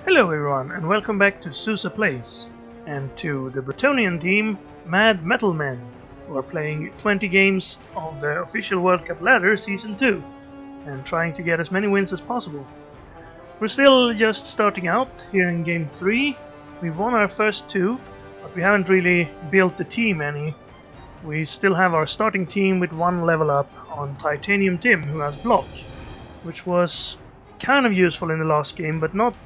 Hello everyone and welcome back to Sousa Plays and to the Bretonnian team Mad Metal Men, who are playing 20 games of the official World Cup ladder Season 2 and trying to get as many wins as possible. We're still just starting out here in Game 3. We've won our first two, but we haven't really built the team any. We still have our starting team with one level up on Titanium Tim, who has block, which was kind of useful in the last game, but not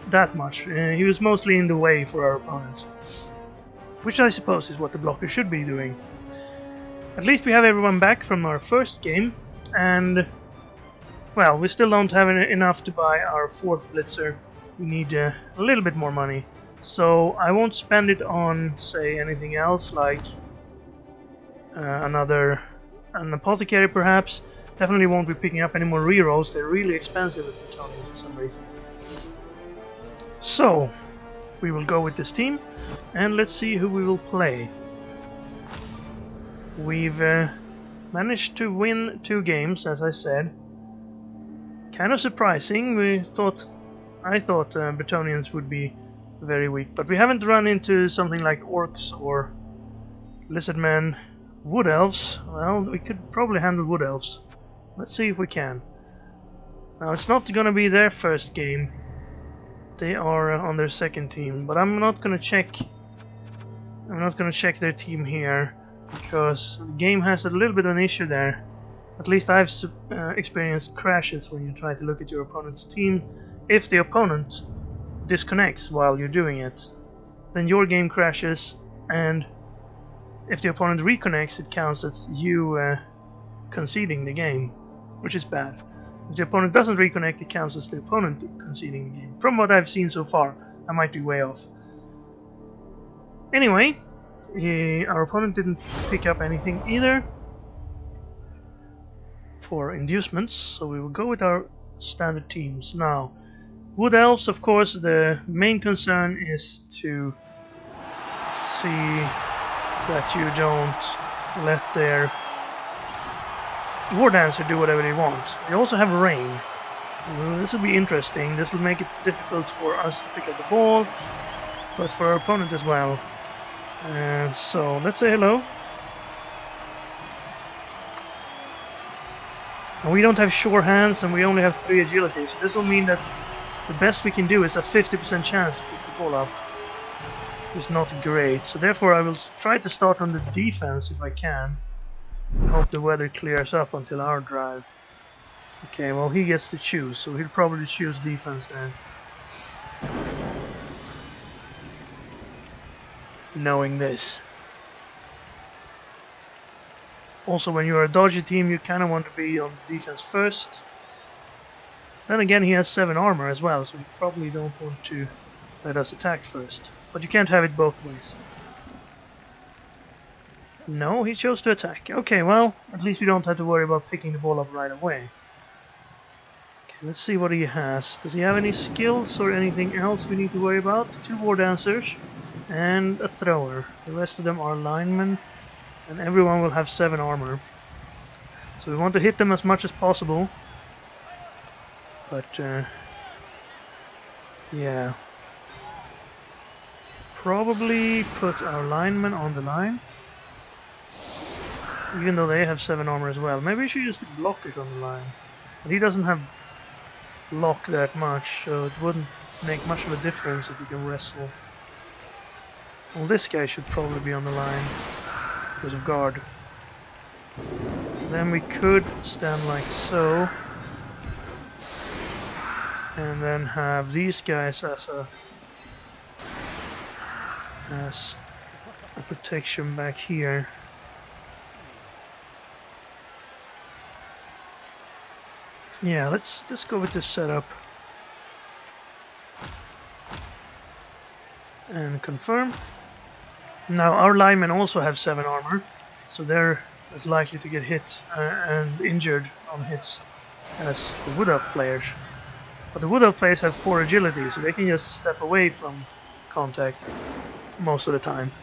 that much. He was mostly in the way for our opponents, which I suppose is what the blocker should be doing. At least we have everyone back from our first game, and well, we still don't have enough to buy our fourth blitzer. We need a little bit more money, so I won't spend it on, say, anything else like an apothecary perhaps. Definitely won't be picking up any more rerolls. They're really expensive at Bretonnians for some reason. So, we will go with this team, and let's see who we will play. We've managed to win 2 games, as I said. Kind of surprising. I thought Bretonnians would be very weak, but we haven't run into something like orcs or lizardmen. Wood elves. Well, we could probably handle wood elves. Let's see if we can. Now, it's not gonna be their first game. They are on their second team, but I'm not gonna check their team here because the game has a little bit of an issue there. At least I've experienced crashes when you try to look at your opponent's team. If the opponent disconnects while you're doing it, then your game crashes, and if the opponent reconnects, it counts as you conceding the game, which is bad. If the opponent doesn't reconnect, it counts as the opponent conceding the game. From what I've seen so far, I might be way off. Anyway, our opponent didn't pick up anything either for inducements, so we will go with our standard teams. Now, wood elves, of course, the main concern is to see that you don't let their war dancer do whatever they want. They also have rain. This will be interesting. This will make it difficult for us to pick up the ball, but for our opponent as well. So let's say hello. And we don't have sure hands, and we only have 3 agility, so this will mean that the best we can do is a 50% chance to pick the ball up. It's not great, so therefore I will try to start on the defense if I can. Hope the weather clears up until our drive. Okay, well, he gets to choose, so he'll probably choose defense then. Knowing this. Also, when you're a dodgy team, you kind of want to be on defense first. Then again, he has 7 armor as well, so you probably don't want to let us attack first. But you can't have it both ways. No, he chose to attack. Okay, well, at least we don't have to worry about picking the ball up right away. Okay, let's see what he has. Does he have any skills or anything else we need to worry about? 2 war dancers and a thrower. The rest of them are linemen, and everyone will have 7 armor. So we want to hit them as much as possible. But, yeah. Probably put our linemen on the line. Even though they have 7 armor as well. Maybe we should just block it on the line. But he doesn't have block that much, so it wouldn't make much of a difference if he can wrestle. Well, this guy should probably be on the line because of guard. Then we could stand like so. And then have these guys as a protection back here. Yeah, let's go with this setup. And confirm. Now our linemen also have 7 armor, so they're as likely to get hit and injured on hits as the wood elf players. But the wood elf players have 4 agility, so they can just step away from contact most of the time.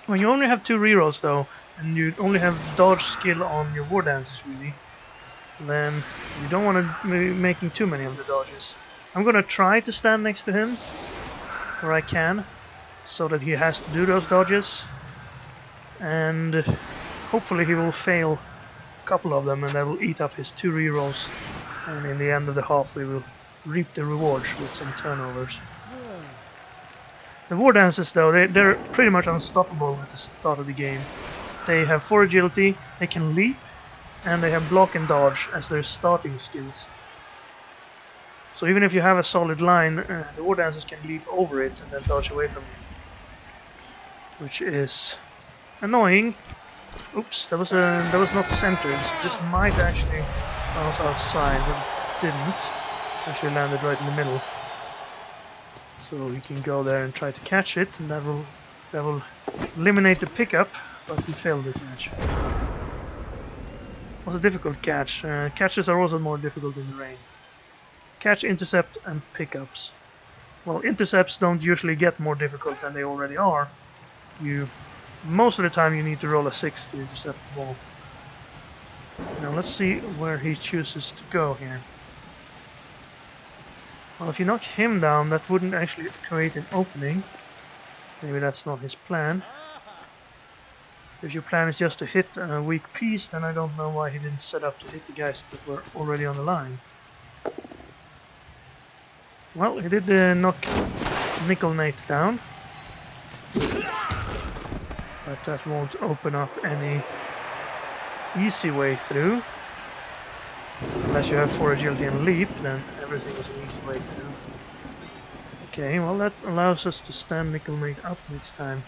When you only have 2 rerolls though, and you only have dodge skill on your war dancers really, then you don't want to be making too many of the dodges. I'm gonna try to stand next to him where I can, so that he has to do those dodges, and hopefully he will fail a couple of them and that will eat up his 2 rerolls, and in the end of the half we will reap the rewards with some turnovers. The war dances though, they're pretty much unstoppable at the start of the game. They have 4 agility, they can leap, and they have block and dodge as their starting skills. So even if you have a solid line, the war dancers can leap over it and then dodge away from you, which is annoying. Oops, that was not centered. So this might actually bounce outside, but it didn't. Actually landed right in the middle. So we can go there and try to catch it, and that will eliminate the pickup, but we failed the catch. It was a difficult catch. Catches are also more difficult in the rain. Catch, intercept, and pickups. Well, intercepts don't usually get more difficult than they already are. Most of the time you need to roll a 6 to intercept the ball. Now let's see where he chooses to go here. Well, if you knock him down, that wouldn't actually create an opening. Maybe that's not his plan. If your plan is just to hit a weak piece, then I don't know why he didn't set up to hit the guys that were already on the line. Well, he did knock Nickel Nate down, but that won't open up any easy way through. Unless you have 4 agility and leap, then everything is an easy way through. Okay, well that allows us to stand Nickel Nate up next time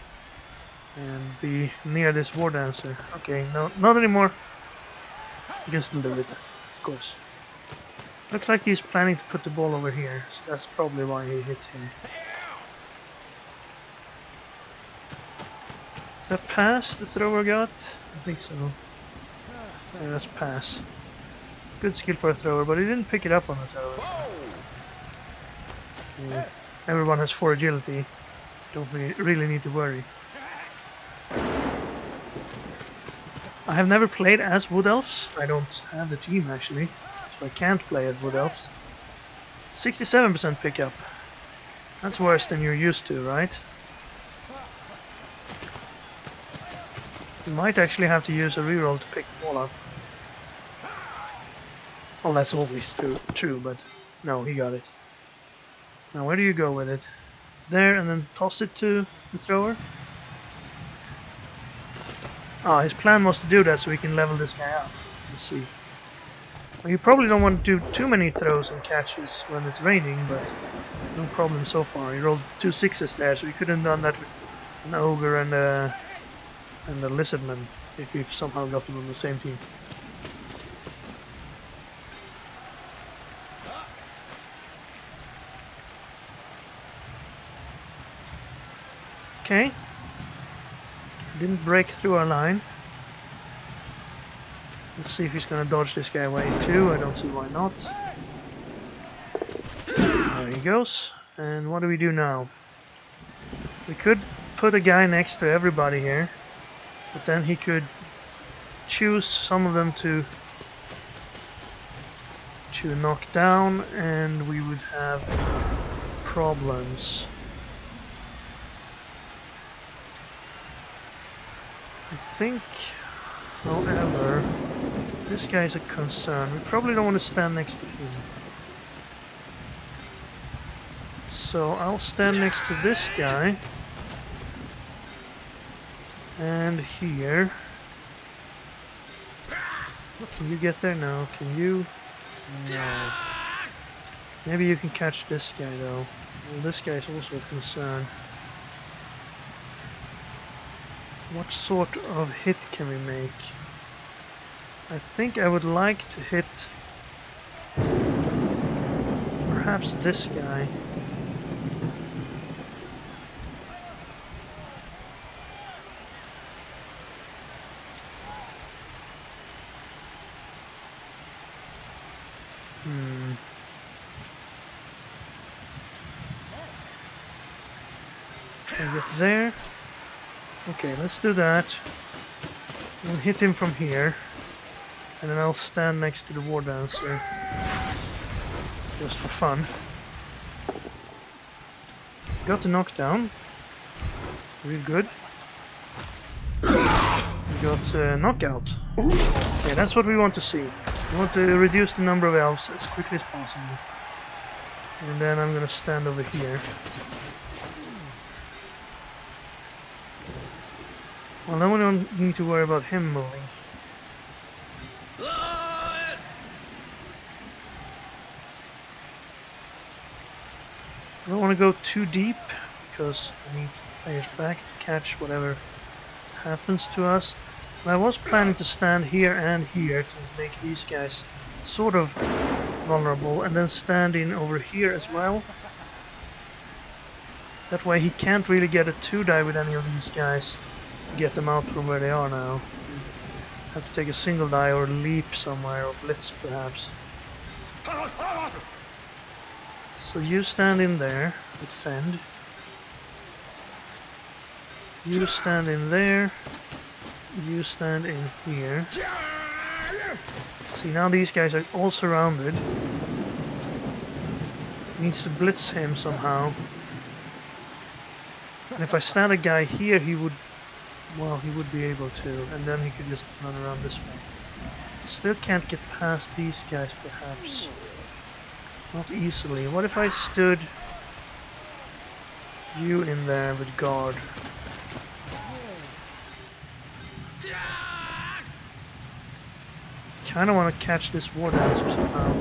and be near this war dancer. Okay, no, not anymore. You can still do it, of course. Looks like he's planning to put the ball over here, so that's probably why he hit him. Is that pass the thrower got? I think so. Yeah, that's pass. Good skill for a thrower, but he didn't pick it up on the thrower. Yeah. Everyone has 4 agility. Don't really need to worry. I have never played as Wood Elves. I don't have the team actually. I can't play as Wood Elves. 67% pickup. That's worse than you're used to, right? You might actually have to use a reroll to pick the ball up. Well, that's always true, but no, he got it. Now where do you go with it? There, and then toss it to the thrower? Ah, his plan was to do that so he can level this guy up. Let's see. Well, you probably don't want to do too many throws and catches when it's raining, but no problem so far. He rolled 2 6s there, so he could have done that with an ogre and a lizardman if we've somehow got them on the same team. Okay. Didn't break through our line. Let's see if he's gonna dodge this guy away too. I don't see why not. There he goes. And what do we do now? We could put a guy next to everybody here, but then he could choose some of them to knock down, and we would have problems. I think, however, this guy's a concern. We probably don't want to stand next to him. So I'll stand next to this guy. And here. Can you get there now? Can you? No. Maybe you can catch this guy though. Well, this guy's also a concern. What sort of hit can we make? I think I would like to hit perhaps this guy. Can I get there? Okay, let's do that. We'll hit him from here. And then I'll stand next to the war dancer. Just for fun. got the knockdown. Real good. We got knockout. Okay, that's what we want to see. We want to reduce the number of elves as quickly as possible. And then I'm gonna stand over here. Well, then we don't need to worry about him moving. I don't want to go too deep because I need players back to catch whatever happens to us. I was planning to stand here and here to make these guys sort of vulnerable, and then stand in over here as well. That way he can't really get a 2-die with any of these guys to get them out from where they are now. Have to take a single die or leap somewhere or blitz perhaps. So you stand in there with Fend. You stand in there. You stand in here. See, now these guys are all surrounded. Needs to blitz him somehow. And if I stand a guy here, he would, well, he would be able to, and then he could just run around this way. Still can't get past these guys, perhaps. Not easily. What if I stood you in there with guard? Kinda wanna catch this war dancer somehow.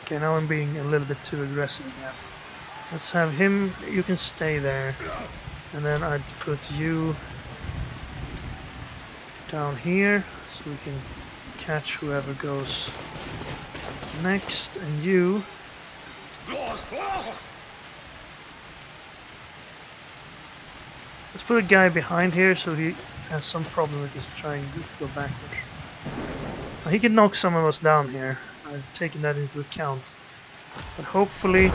Okay, now I'm being a little bit too aggressive again. Let's have him, you can stay there. And then I'd put you down here so we can catch whoever goes next, and you let's put a guy behind here so he has some problem with just trying to go backwards. Now, he can knock some of us down here. I've taken that into account, but hopefully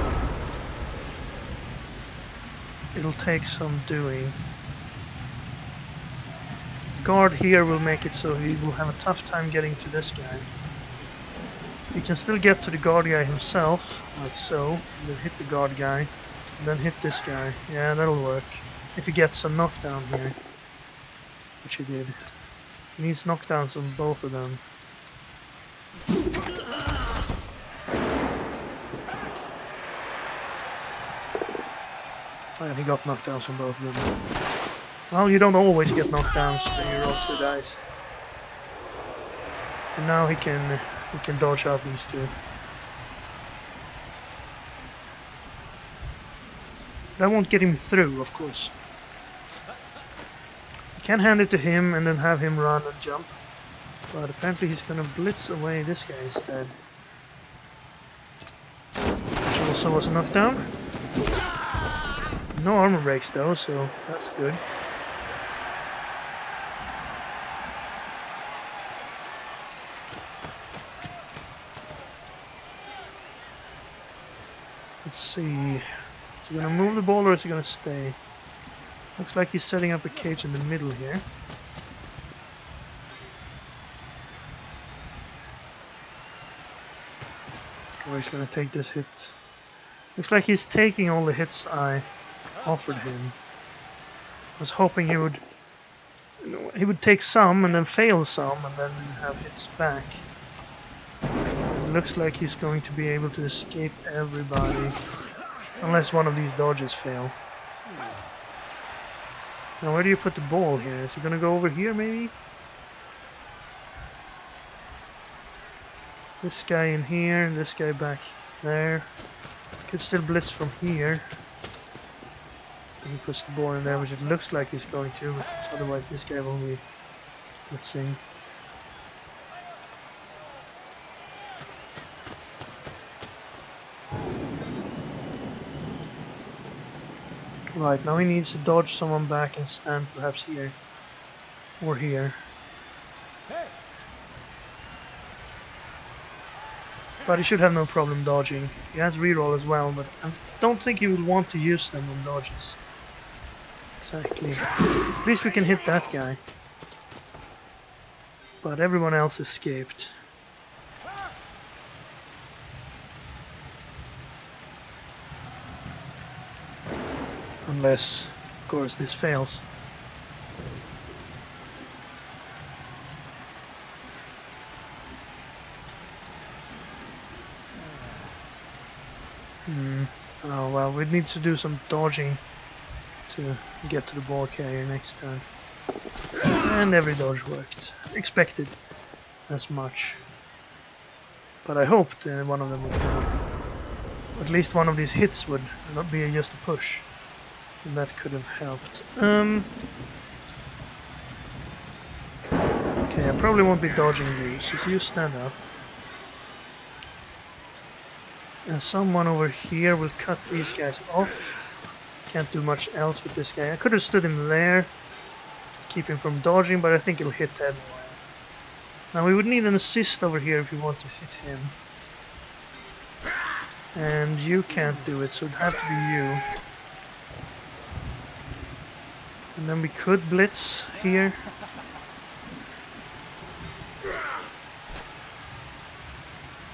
it'll take some doing. Guard here will make it so he will have a tough time getting to this guy. He can still get to the guard guy himself, like so, and then hit the guard guy, and then hit this guy. Yeah, that'll work. If he gets some knockdown here, which he did. He needs knockdowns on both of them. Oh, and he got knockdowns from both of them. Well, you don't always get knockdowns when you roll 2 dice. And now he can dodge out these two. That won't get him through, of course. You can hand it to him and then have him run and jump. But apparently he's gonna blitz away this guy instead. Which also was a knockdown. No armor breaks though, so that's good. Let's see. Is he gonna move the ball or is he gonna stay? Looks like he's setting up a cage in the middle here. Or he's gonna take this hit. Looks like he's taking all the hits I offered him. I was hoping he would take some and then fail some and then have hits back. It looks like he's going to be able to escape everybody. Unless one of these dodges fail. Now where do you put the ball here? Is he gonna go over here maybe? This guy in here, this guy back there. Could still blitz from here. And he puts the ball in there, which it looks like he's going to, but otherwise this guy won't be blitzing. Right, now he needs to dodge someone back and stand perhaps here. Or here. But he should have no problem dodging. He has reroll as well, but I don't think he would want to use them on dodges. Exactly. At least we can hit that guy. But everyone else escaped. Unless, of course, this fails. Oh well, we need to do some dodging to get to the ball carrier next turn. And every dodge worked. Expected as much. But I hoped one of them would go. At least one of these hits would not be just a push. And that could have helped. Okay, I probably won't be dodging you, so you stand up. And someone over here will cut these guys off. Can't do much else with this guy. I could have stood him there to keep him from dodging, but I think it'll hit anyway. Now we would need an assist over here if we want to hit him. And you can't do it, so it'd have to be you. And then we could blitz here.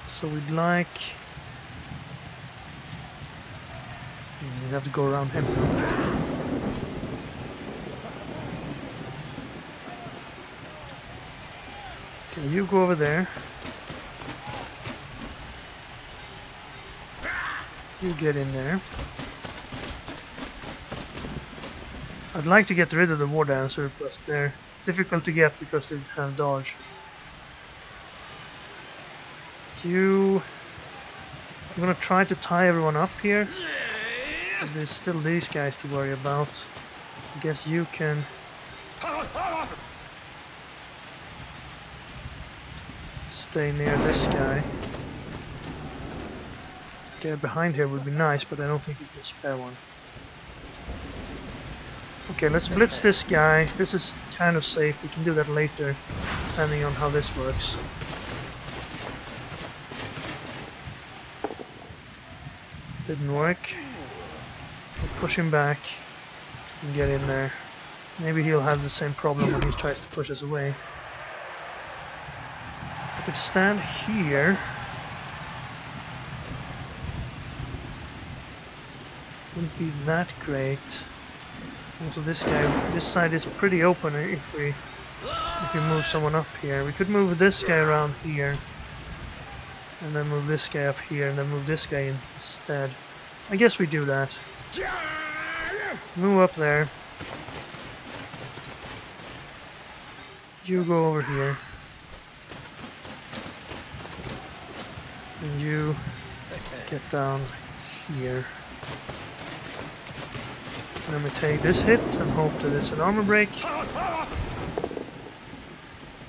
So we'd like... we'd have to go around him now. Okay, you go over there. You get in there. I'd like to get rid of the war dancer, but they're difficult to get because they have dodge. I'm gonna try to tie everyone up here. But there's still these guys to worry about. I guess you can stay near this guy. Get behind here would be nice, but I don't think you can spare one. Okay, let's blitz this guy. This is kind of safe. We can do that later, depending on how this works. Didn't work. We'll push him back and get in there. Maybe he'll have the same problem when he tries to push us away. I could stand here. Wouldn't be that great. Also, this side is pretty open if we move someone up here. We could move this guy around here, and then move this guy up here, and then move this guy in instead. I guess we do that. Move up there. You go over here. And you get down here. And then we take this hit and hope that it's an armor break.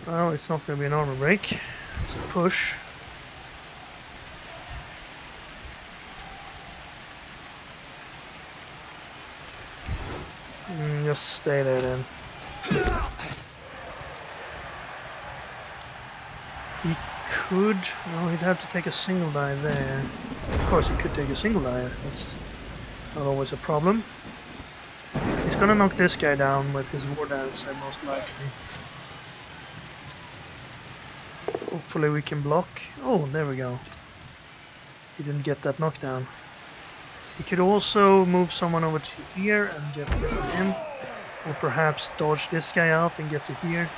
Well, it's not going to be an armor break. It's a push. Just stay there then. He could... well, he'd have to take a single die there. Of course he could take a single die. That's not always a problem. He's gonna knock this guy down with his war dancer, most likely. Hopefully we can block. Oh, there we go. He didn't get that knockdown. He could also move someone over to here and get a hit on him. Or perhaps dodge this guy out and get to here.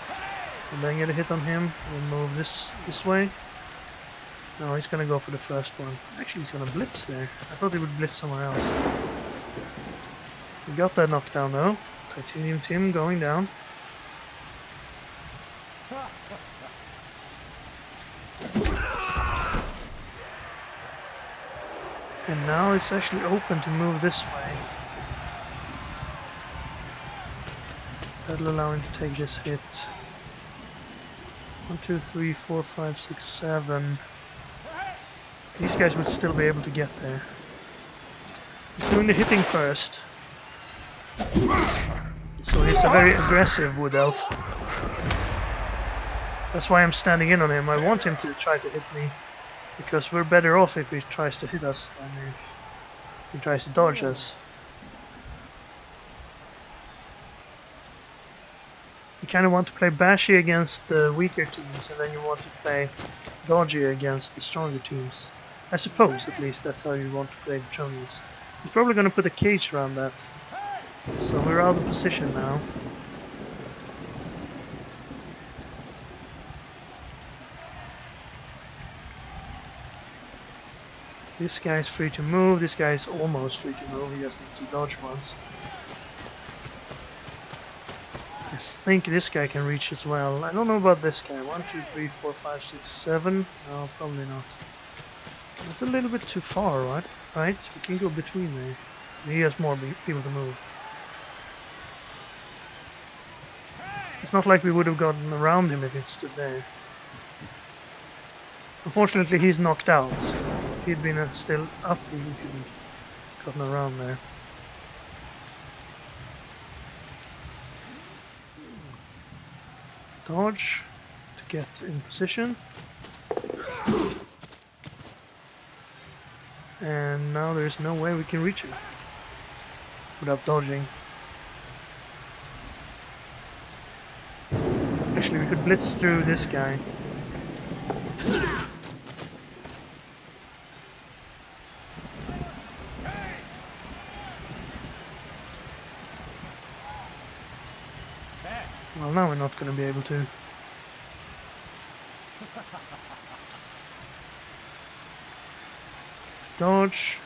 And then get a hit on him and move this way. No, he's gonna go for the first one. Actually, he's gonna blitz there. I thought he would blitz somewhere else. We got that knockdown though. Titanium Tim going down. And now it's actually open to move this way. That'll allow him to take this hit. 1, 2, 3, 4, 5, 6, 7. These guys would still be able to get there. He's doing the hitting first. So he's a very aggressive wood elf. That's why I'm standing in on him. I want him to try to hit me. Because we're better off if he tries to hit us than if he tries to dodge us. You kind of want to play bashy against the weaker teams, and then you want to play dodgy against the stronger teams. I suppose, at least, that's how you want to play Bretonnians. He's probably going to put a cage around that. So we're out of position now. This guy's free to move, this guy's almost free to move, he just needs to dodge once. I think this guy can reach as well. I don't know about this guy. 1, 2, 3, 4, 5, 6, 7. No, probably not. That's a little bit too far, right? Right? We can go between there. He has more people to move. It's not like we would have gotten around him if he stood there. Unfortunately, he's knocked out. If he'd been still up, we couldn't have gotten around there. Dodge to get in position. And now there's no way we can reach him without dodging. Actually, we could blitz through this guy. Well, now we're not going to be able to. Dodge.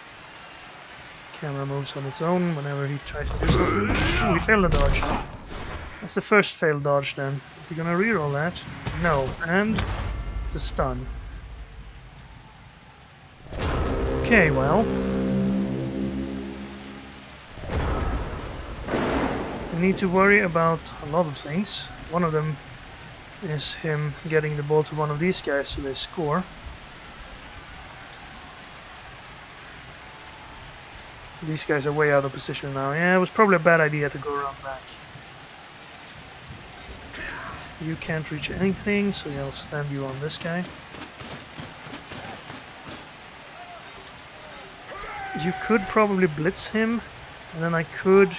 Camera moves on its own whenever he tries to do something. Oh, we failed a dodge. That's the first failed dodge then. Is he gonna reroll that? No. And it's a stun. Okay, well. We need to worry about a lot of things. One of them is him getting the ball to one of these guys so they score. These guys are way out of position now. Yeah, it was probably a bad idea to go around back. You can't reach anything, so I'll stand you on this guy. You could probably blitz him, and then I could,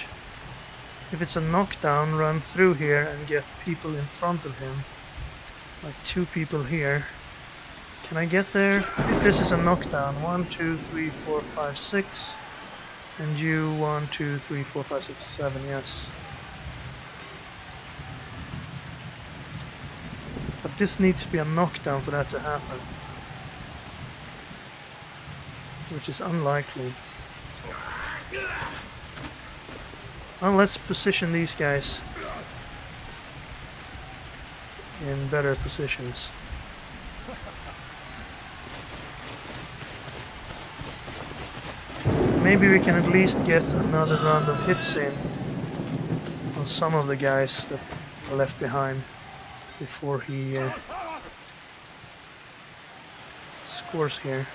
if it's a knockdown, run through here and get people in front of him. Like 2 people here. Can I get there? If this is a knockdown, 1, 2, 3, 4, 5, 6. And you 1, 2, 3, 4, 5, 6, 7, yes. But this needs to be a knockdown for that to happen. Which is unlikely. Well, let's position these guys in better positions. Maybe we can at least get another round of hits in on some of the guys that are left behind before he scores here.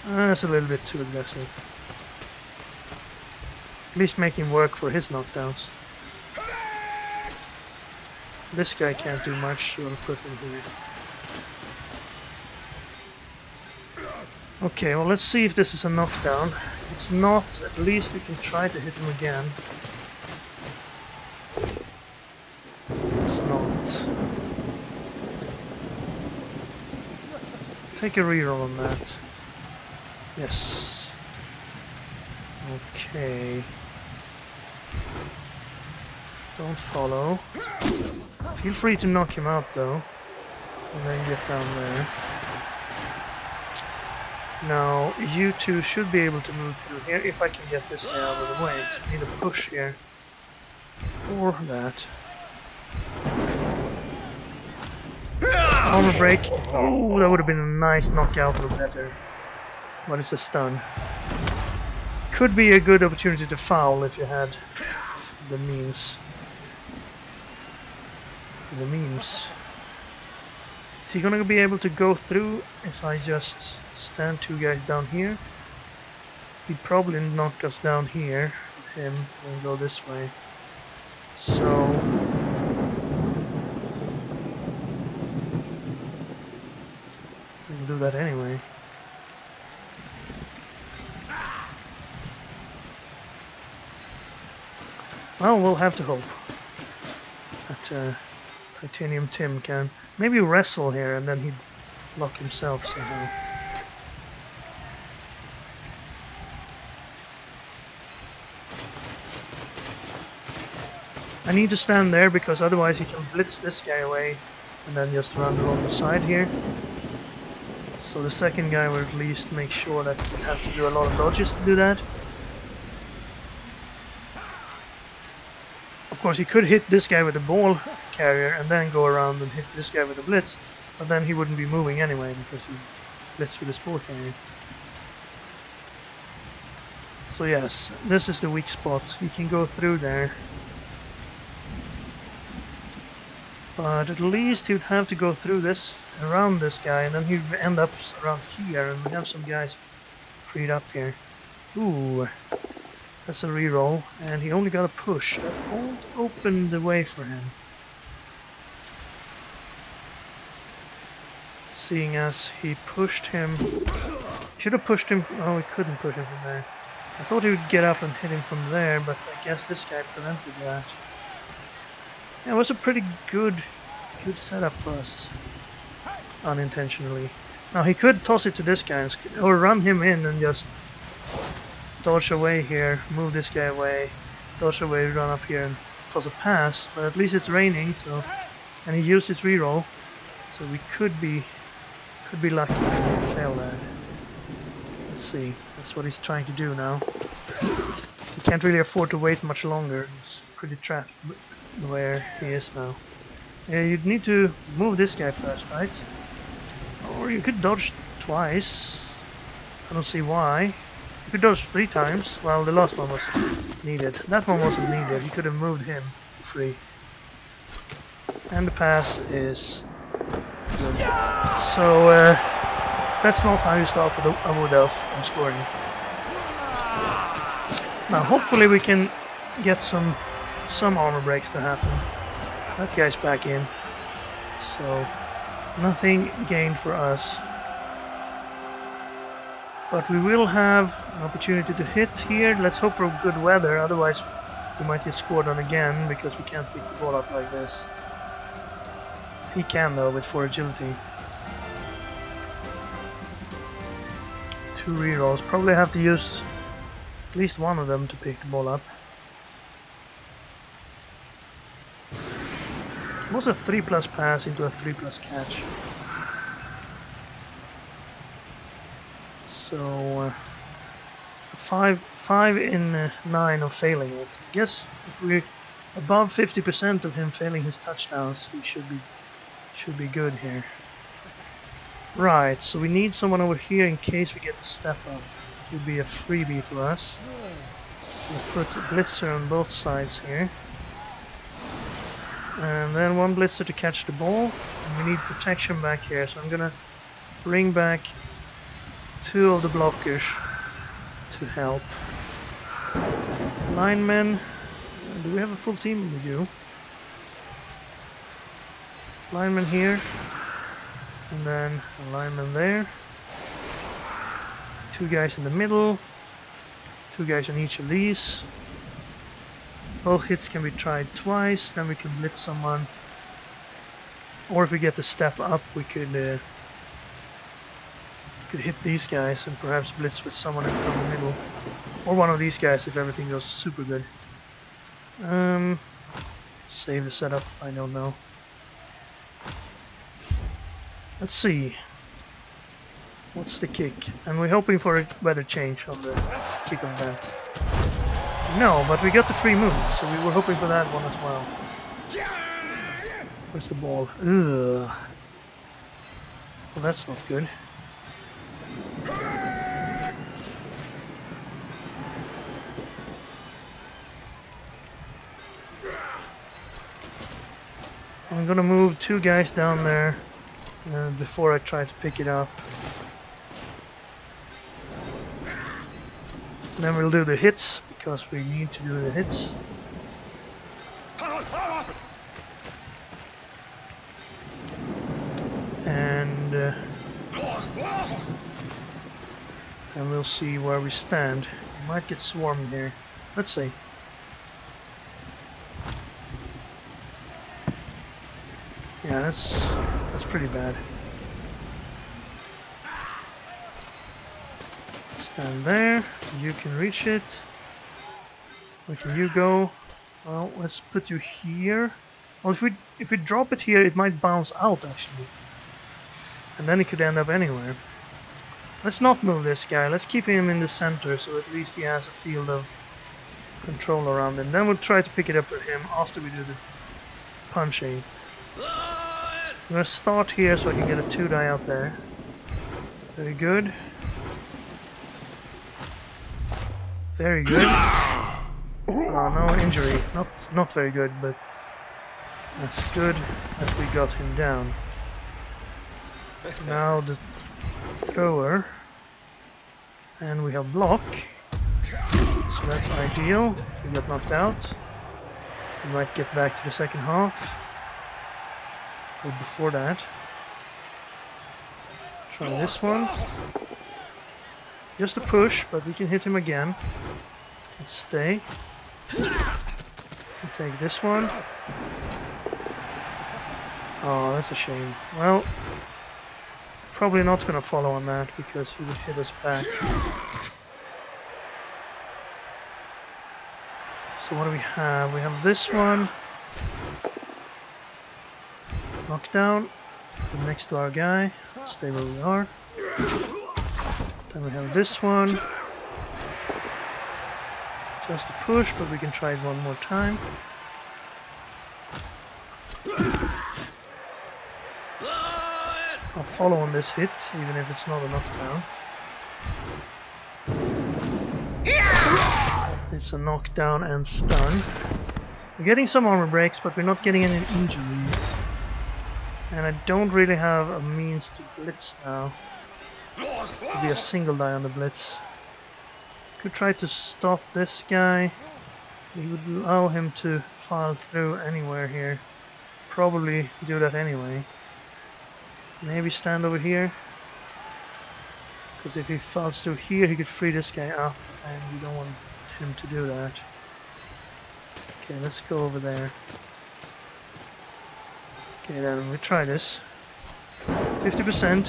That's a little bit too aggressive. At least make him work for his knockdowns. This guy can't do much, so I'll put him here. Okay, well, let's see if this is a knockdown. If it's not, at least we can try to hit him again. It's not. Take a reroll on that. Yes. Okay. Don't follow. Feel free to knock him out though. And then get down there. Now, you two should be able to move through here if I can get this guy out of the way. I need a push here. Or that. Armor break. Oh, that would have been a nice knockout or better. But it's a stun. Could be a good opportunity to foul if you had the means. The memes. Is he gonna be able to go through if I just stand 2 guys down here? He'd probably knock us down here, him, and go this way. So we'll do that anyway. Well, we'll have to hope that Titanium Tim can maybe wrestle here and then he'd lock himself somehow. I need to stand there because otherwise he can blitz this guy away and then just run along the side here. So the second guy will at least make sure that we have to do a lot of dodges to do that. Of course, he could hit this guy with the ball carrier and then go around and hit this guy with the blitz, but then he wouldn't be moving anyway because he blitzed with his ball carrier. So yes, this is the weak spot. He can go through there. But at least he would have to go through this, around this guy, and then he'd end up around here, and we have some guys freed up here. Ooh, that's a reroll, and he only got a push. That won't open the way for him. Seeing as he pushed him... Should have pushed him... Oh, he couldn't push him from there. I thought he would get up and hit him from there, but I guess this guy prevented that. Yeah, it was a pretty good setup for us, unintentionally. Now he could toss it to this guy or run him in and just dodge away here, move this guy away, dodge away, run up here and toss a pass. But at least it's raining, so and he used his reroll, so we could be lucky if we fail that. Let's see. That's what he's trying to do now. He can't really afford to wait much longer. He's pretty trapped where he is now. Yeah, you'd need to move this guy first, right? Or you could dodge twice. I don't see why. You could dodge 3 times. Well, the last one was needed. That one wasn't needed. You could have moved him free. And the pass is good. So, that's not how you stop a wood elf from scoring. Now, hopefully we can get some armor breaks to happen. That guy's back in. So, nothing gained for us. But we will have an opportunity to hit here. Let's hope for good weather, otherwise we might get scored on again because we can't pick the ball up like this. He can though with 4 agility. 2 rerolls. Probably have to use at least one of them to pick the ball up. It was a 3+ pass into a 3+ catch. So 5 in 9 of failing it. I guess if we're above 50% of him failing his touchdowns, we should be good here. Right, so we need someone over here in case we get the step up. It would be a freebie for us. We'll put a blitzer on both sides here. And then 1 blitzer to catch the ball. And we need protection back here, so I'm gonna bring back 2 of the blockers to help. Linemen. Do we have a full team? We do. Lineman here. And then a lineman there. 2 guys in the middle. 2 guys on each of these. Both hits can be tried twice, then we can blitz someone. Or if we get the step up, we could hit these guys and perhaps blitz with someone in from the middle. Or one of these guys if everything goes super good. Save the setup, I don't know. Let's see. What's the kick? And we're hoping for a weather change on the kick on that. No, but we got the free move, so we were hoping for that one as well. Where's the ball? Ugh. Well, that's not good. I'm gonna move 2 guys down there before I try to pick it up. And then we'll do the hits, because we need to do the hits. And then we'll see where we stand. We might get swarmed here. Let's see. Yeah, that's pretty bad. Stand there. You can reach it. Where can you go? Well, let's put you here. Well, if we drop it here, it might bounce out actually, and then it could end up anywhere. Let's not move this guy. Let's keep him in the center, so at least he has a field of control around him. Then we'll try to pick it up with him after we do the punching. I'm gonna start here so I can get a 2-die out there. Very good. Very good. Oh, no injury. Not very good, but that's good that we got him down. Now the thrower, and we have block, so that's ideal. We got knocked out. We might get back to the second half, or before that. Try this one. Just a push, but we can hit him again. Let's stay. We'll take this one. Oh, that's a shame. Well, probably not gonna follow on that because he would hit us back. So what do we have? We have this one. Knockdown. Next to our guy. Stay where we are. Then we have this one. Just a push, but we can try it one more time. I'll follow on this hit, even if it's not a knockdown. It's a knockdown and stun. We're getting some armor breaks, but we're not getting any injuries. And I don't really have a means to blitz now. It'll be a single die on the blitz. Could try to stop this guy. We would allow him to file through anywhere here. Probably do that anyway. Maybe stand over here. Because if he files through here, he could free this guy up, and we don't want him to do that. Okay, let's go over there. Okay, then we try this. 50%.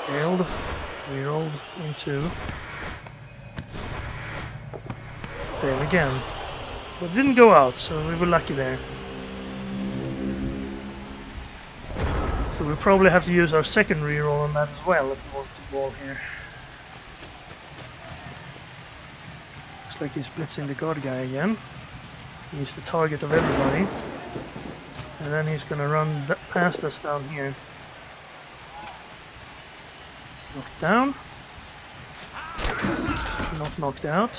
Failed. We rolled into. Fail again. But didn't go out, so we were lucky there. So we'll probably have to use our second reroll on that as well if we want to ball here. Looks like he's blitzing the guard guy again. He's the target of everybody. And then he's gonna run past us down here. Knocked down. Not knocked out.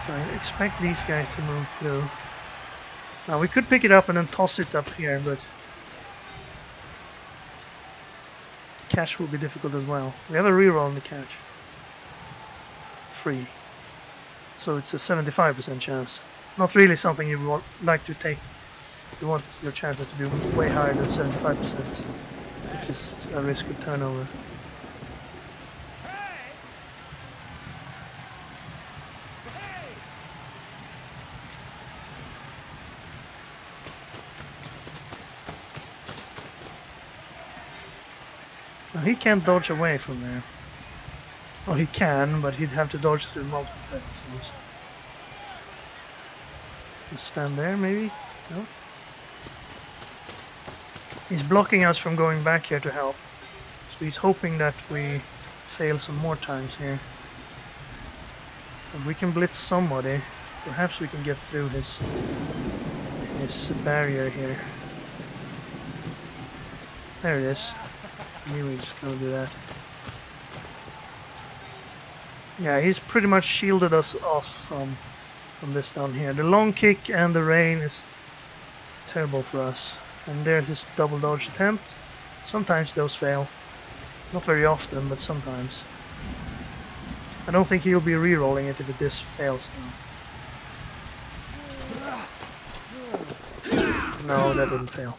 So I expect these guys to move through. Now we could pick it up and then toss it up here, but catch will be difficult as well. We have a reroll on the catch. Free. So it's a 75% chance. Not really something you would like to take. You want your chances to be way higher than 75%, which is a risk of turnover. Now he can't dodge away from there. Well, he can, but he'd have to dodge through multiple times. Just stand there, maybe? No? He's blocking us from going back here to help. So he's hoping that we fail some more times here. If we can blitz somebody, perhaps we can get through his barrier here. There it is. I knew he was going to do that. Yeah, he's pretty much shielded us off from this down here. The long kick and the rain is terrible for us. And there's this double dodge attempt. Sometimes those fail. Not very often, but sometimes. I don't think he'll be re-rolling it if this fails now. No, that didn't fail.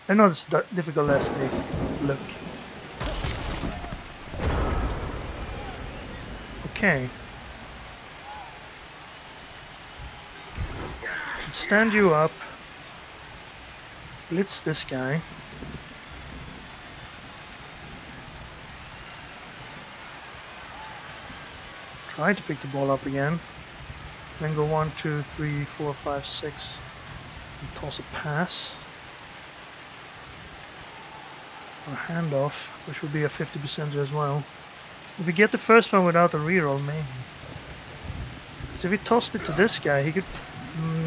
They're not as difficult as they look. Okay. Stand you up. Blitz this guy. Try to pick the ball up again. Then go 1, 2, 3, 4, 5, 6 and toss a pass. Or a handoff, which would be a 50% as well. If we get the first one without a reroll, maybe. So if we tossed it to this guy, he could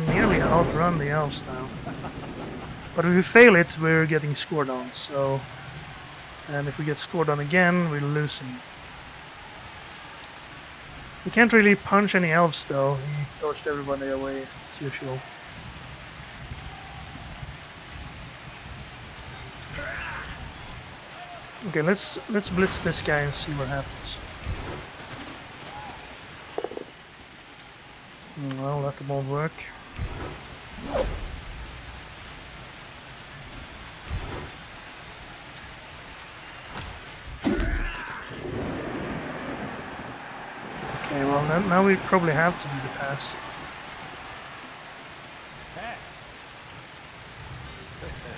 nearly outrun the elves now. But if we fail it, we're getting scored on, so... And if we get scored on again, we're losing. We can't really punch any elves though, he dodged everybody away as usual. Okay, let's blitz this guy and see what happens. Well, that won't work. Okay, well now we probably have to do the pass.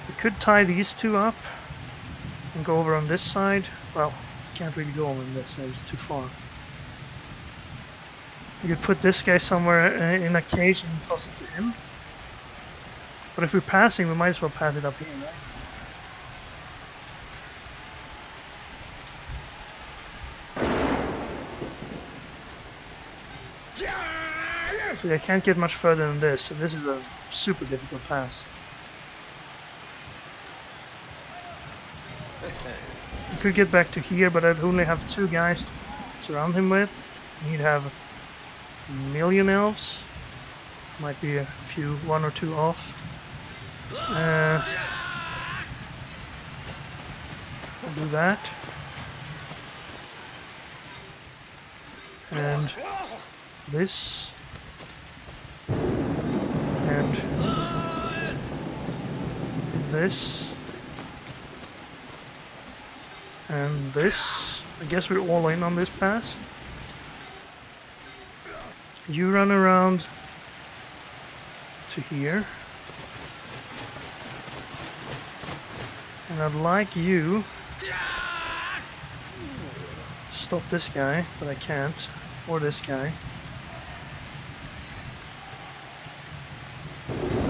We could tie these two up and go over on this side. Well, can't really go over on that side, it's too far. We could put this guy somewhere in a cage and toss it to him. But if we're passing, we might as well pass it up here, right? See, I can't get much further than this, so this is a super difficult pass. I could get back to here, but I'd only have 2 guys to surround him with. He'd have a million elves. Might be a few, 1 or 2 off. I'll do that. And this. And this. And this. I guess we're all in on this pass. You run around to here. And I'd like you to stop this guy, but I can't. Or this guy.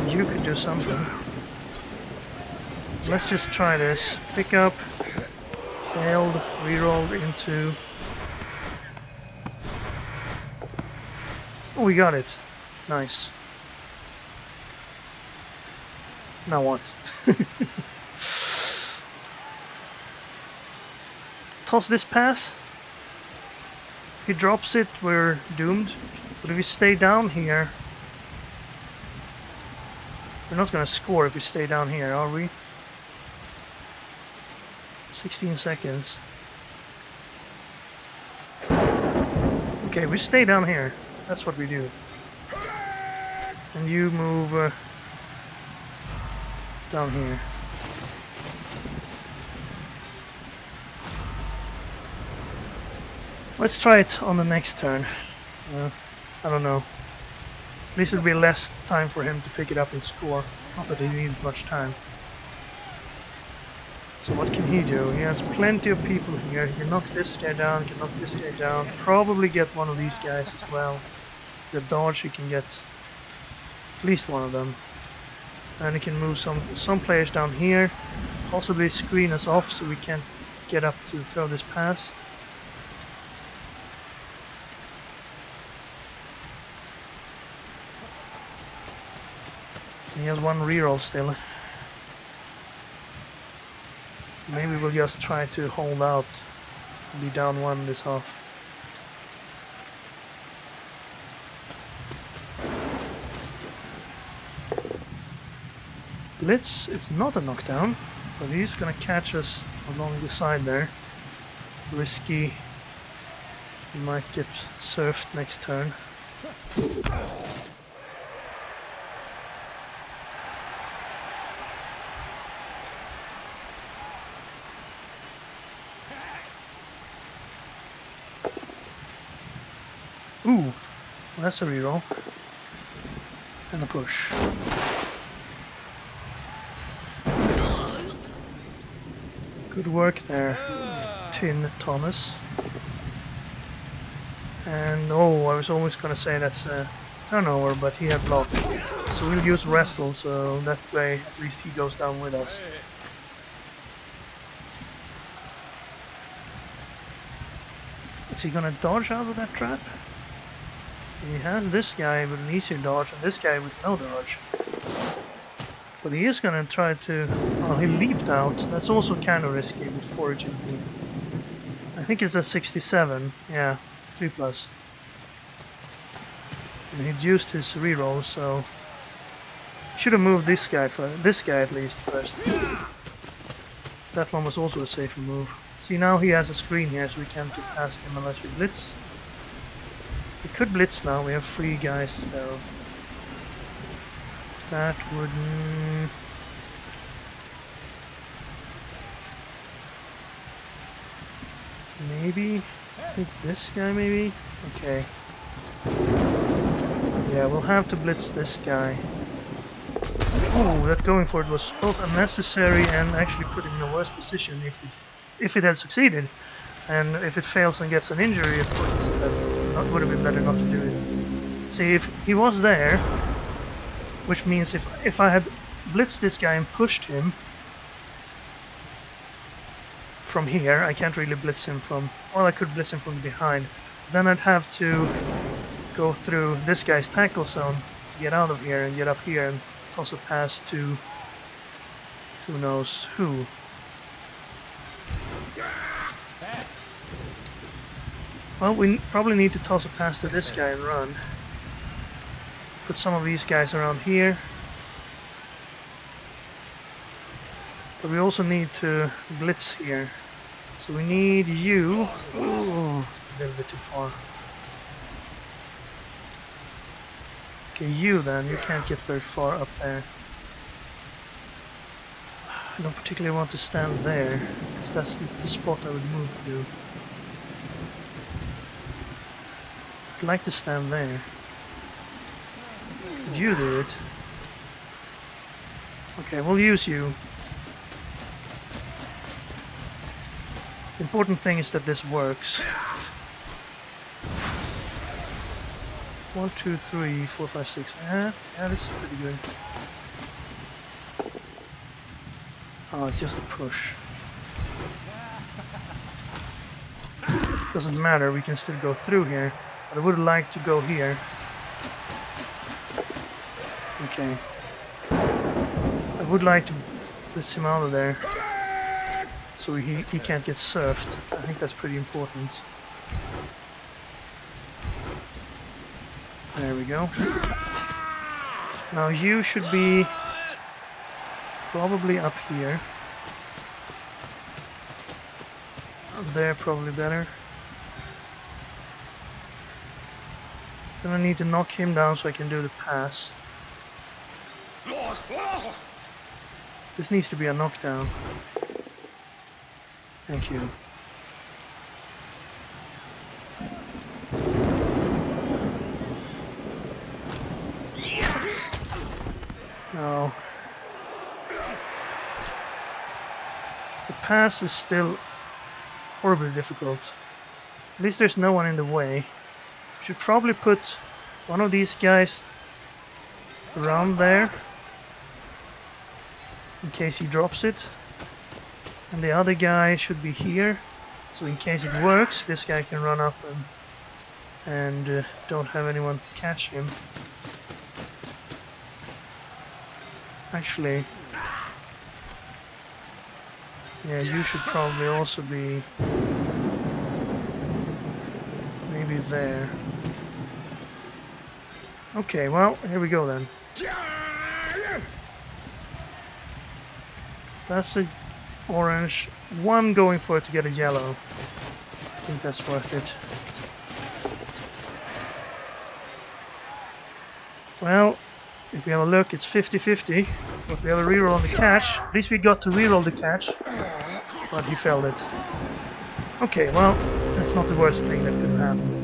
You could do something. Let's just try this. Pick up. Failed. Rerolled into... Oh, we got it. Nice. Now what? Toss this pass. If he drops it, we're doomed. But if we stay down here... We're not gonna score if we stay down here, are we? 16 seconds. Okay, we stay down here. That's what we do. And you move down here. Let's try it on the next turn. I don't know. At least it'll be less time for him to pick it up and score. Not that he needs much time. So what can he do? He has plenty of people here. He can knock this guy down, he can knock this guy down. Probably get one of these guys as well. The dodge, he can get at least one of them. And he can move some players down here. Possibly screen us off so we can't get up to throw this pass. He has 1 reroll still. Maybe we'll just try to hold out and be down 1 this half. Blitz is not a knockdown, but he's gonna catch us along the side there. Risky. He might get surfed next turn. Ooh, that's a reroll. And a push. Good work there, Tin Thomas. And oh, I was almost gonna say that's a turnover, but he had block. So we'll use wrestle, so that way at least he goes down with us. Is he gonna dodge out of that trap? He has this guy with an easier dodge and this guy with no dodge. But he is gonna try to... Oh, he leaped out. That's also kind of risky with foraging. I think it's a 67. Yeah, 3+. And he'd used his reroll, so... Should have moved this guy at least first. That one was also a safer move. See, now he has a screen here, so we can't get past him unless we blitz. We could blitz now, we have 3 guys though. That would... maybe? I think this guy maybe? Okay. Yeah, we'll have to blitz this guy. Oh, that going for it was both unnecessary and actually put him in a worse position if it had succeeded. And if it fails and gets an injury, of course it would have been better not to do it. See, if he was there, which means if I had blitzed this guy and pushed him from here, I can't really blitz him from... well, I could blitz him from behind. Then I'd have to go through this guy's tackle zone to get out of here and get up here and toss a pass to who knows who. Well, we probably need to toss a pass to this guy and run. Put some of these guys around here. But we also need to blitz here. So we need you. Ooh, a little bit too far. Okay, you then. You can't get very far up there. I don't particularly want to stand there, because that's the spot I would move through. I'd like to stand there. Could you do it? Okay, we'll use you. The important thing is that this works. 1, 2, 3, 4, 5, 6. Yeah, this is pretty good. Oh, it's just a push. Doesn't matter, we can still go through here. But I would like to go here. Okay. I would like to blitz him out of there. So he can't get surfed. I think that's pretty important. There we go. Now you should be probably up here. Up there probably better. Then I need to knock him down so I can do the pass. This needs to be a knockdown. Thank you. No. The pass is still horribly difficult. At least there's no one in the way. Should probably put one of these guys around there in case he drops it, and the other guy should be here, so in case it works this guy can run up and don't have anyone catch him. Actually, yeah, you should probably also be maybe there. Okay, well, here we go then. That's a orange. One going for it to get a yellow. I think that's worth it. Well, if we have a look, it's 50-50. But we have a reroll on the catch. At least we got to reroll the catch. But he failed it. Okay, well, that's not the worst thing that could happen.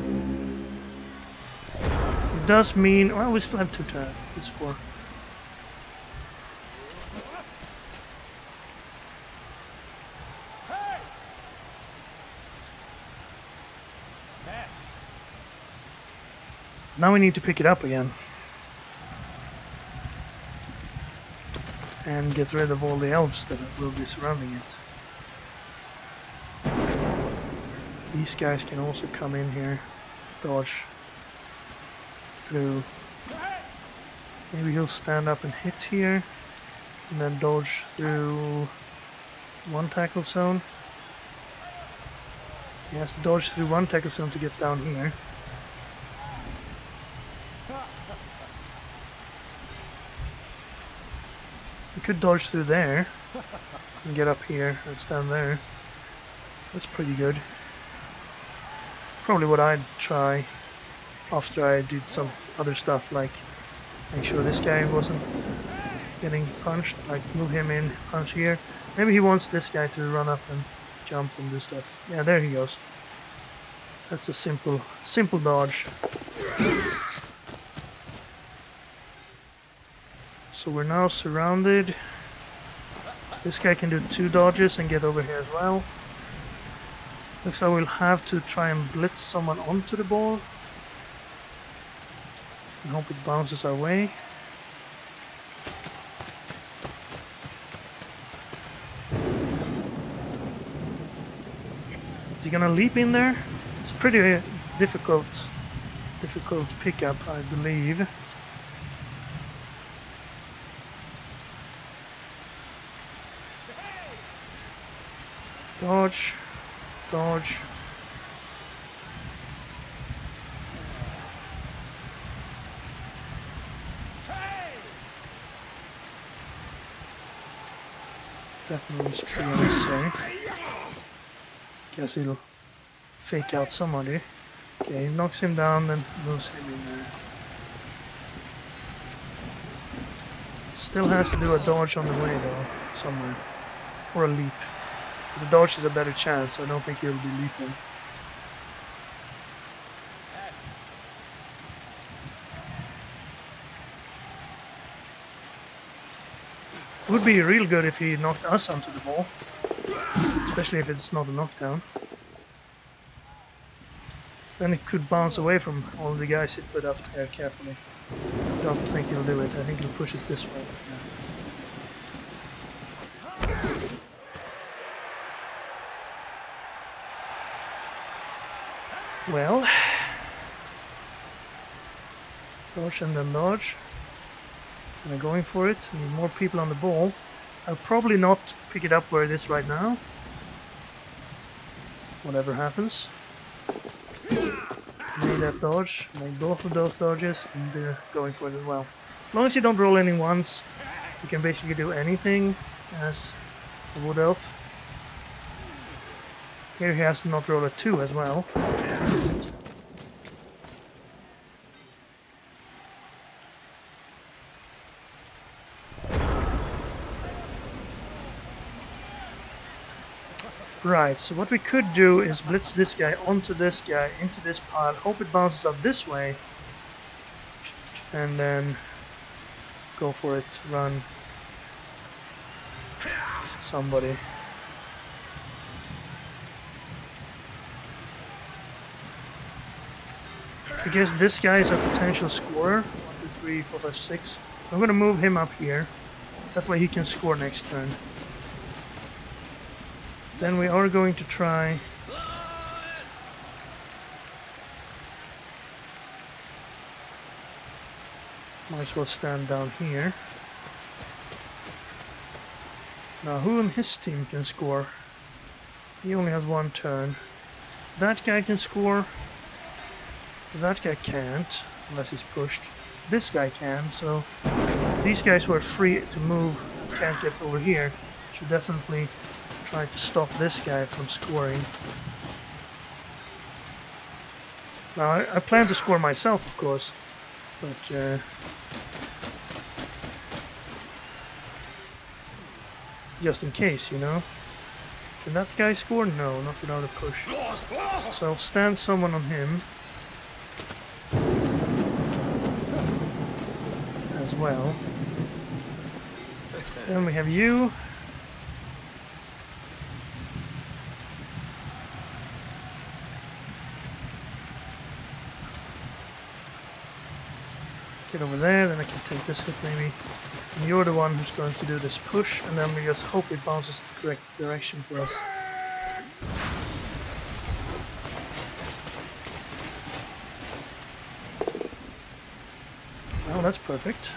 It does mean... well, we still have 2 turns to score. Now we need to pick it up again. And get rid of all the elves that will be surrounding it. These guys can also come in here, dodge through. Maybe he'll stand up and hit here, and then dodge through one tackle zone. He has to dodge through one tackle zone to get down here. He could dodge through there and get up here and stand there. That's pretty good. Probably what I'd try after I did some other stuff, like make sure this guy wasn't getting punched, like move him in, punch here. Maybe he wants this guy to run up and jump and do stuff. Yeah, there he goes. That's a simple dodge. So we're now surrounded. This guy can do 2 dodges and get over here as well. Looks like we'll have to try and blitz someone onto the ball. And hope it bounces our way. Is he gonna leap in there? It's pretty difficult pickup, I believe. Dodge, dodge. Definitely is pretty unnecessary. Guess he'll fake out somebody. Okay, he knocks him down, then moves him in there. Still has to do a dodge on the way though, somewhere. Or a leap. The dodge is a better chance, I don't think he'll be leaping. It would be real good if he knocked us onto the ball. Especially if it's not a knockdown. Then it could bounce away from all the guys he put up there carefully. I don't think he'll do it, I think he'll push us this way. Yeah. Well, dodge and then dodge. And I'm going for it. Need more people on the ball. I'll probably not pick it up where it is right now. Whatever happens. Made that dodge, made both of those dodges, and they're going for it as well. As long as you don't roll any once, you can basically do anything as a wood elf. Here he has to not roll a 2 as well. Right, so what we could do is blitz this guy onto this guy, into this pile, hope it bounces up this way, and then go for it, run somebody. I guess this guy is a potential scorer. 1, 2, 3, 4, 5, 6. I'm gonna move him up here. That way he can score next turn. Then we are going to try might as well stand down here. Now who on his team can score? He only has 1 turn. That guy can score. That guy can't, unless he's pushed. This guy can, so these guys who are free to move can't get over here. Should definitely try to stop this guy from scoring. Now I plan to score myself, of course, but just in case, you know. Can that guy score? No, not without a push. So I'll stand someone on him as well. Then we have you. Get over there, then I can take this hit maybe. And you're the one who's going to do this push, and then we just hope it bounces the correct direction for us. Oh, that's perfect.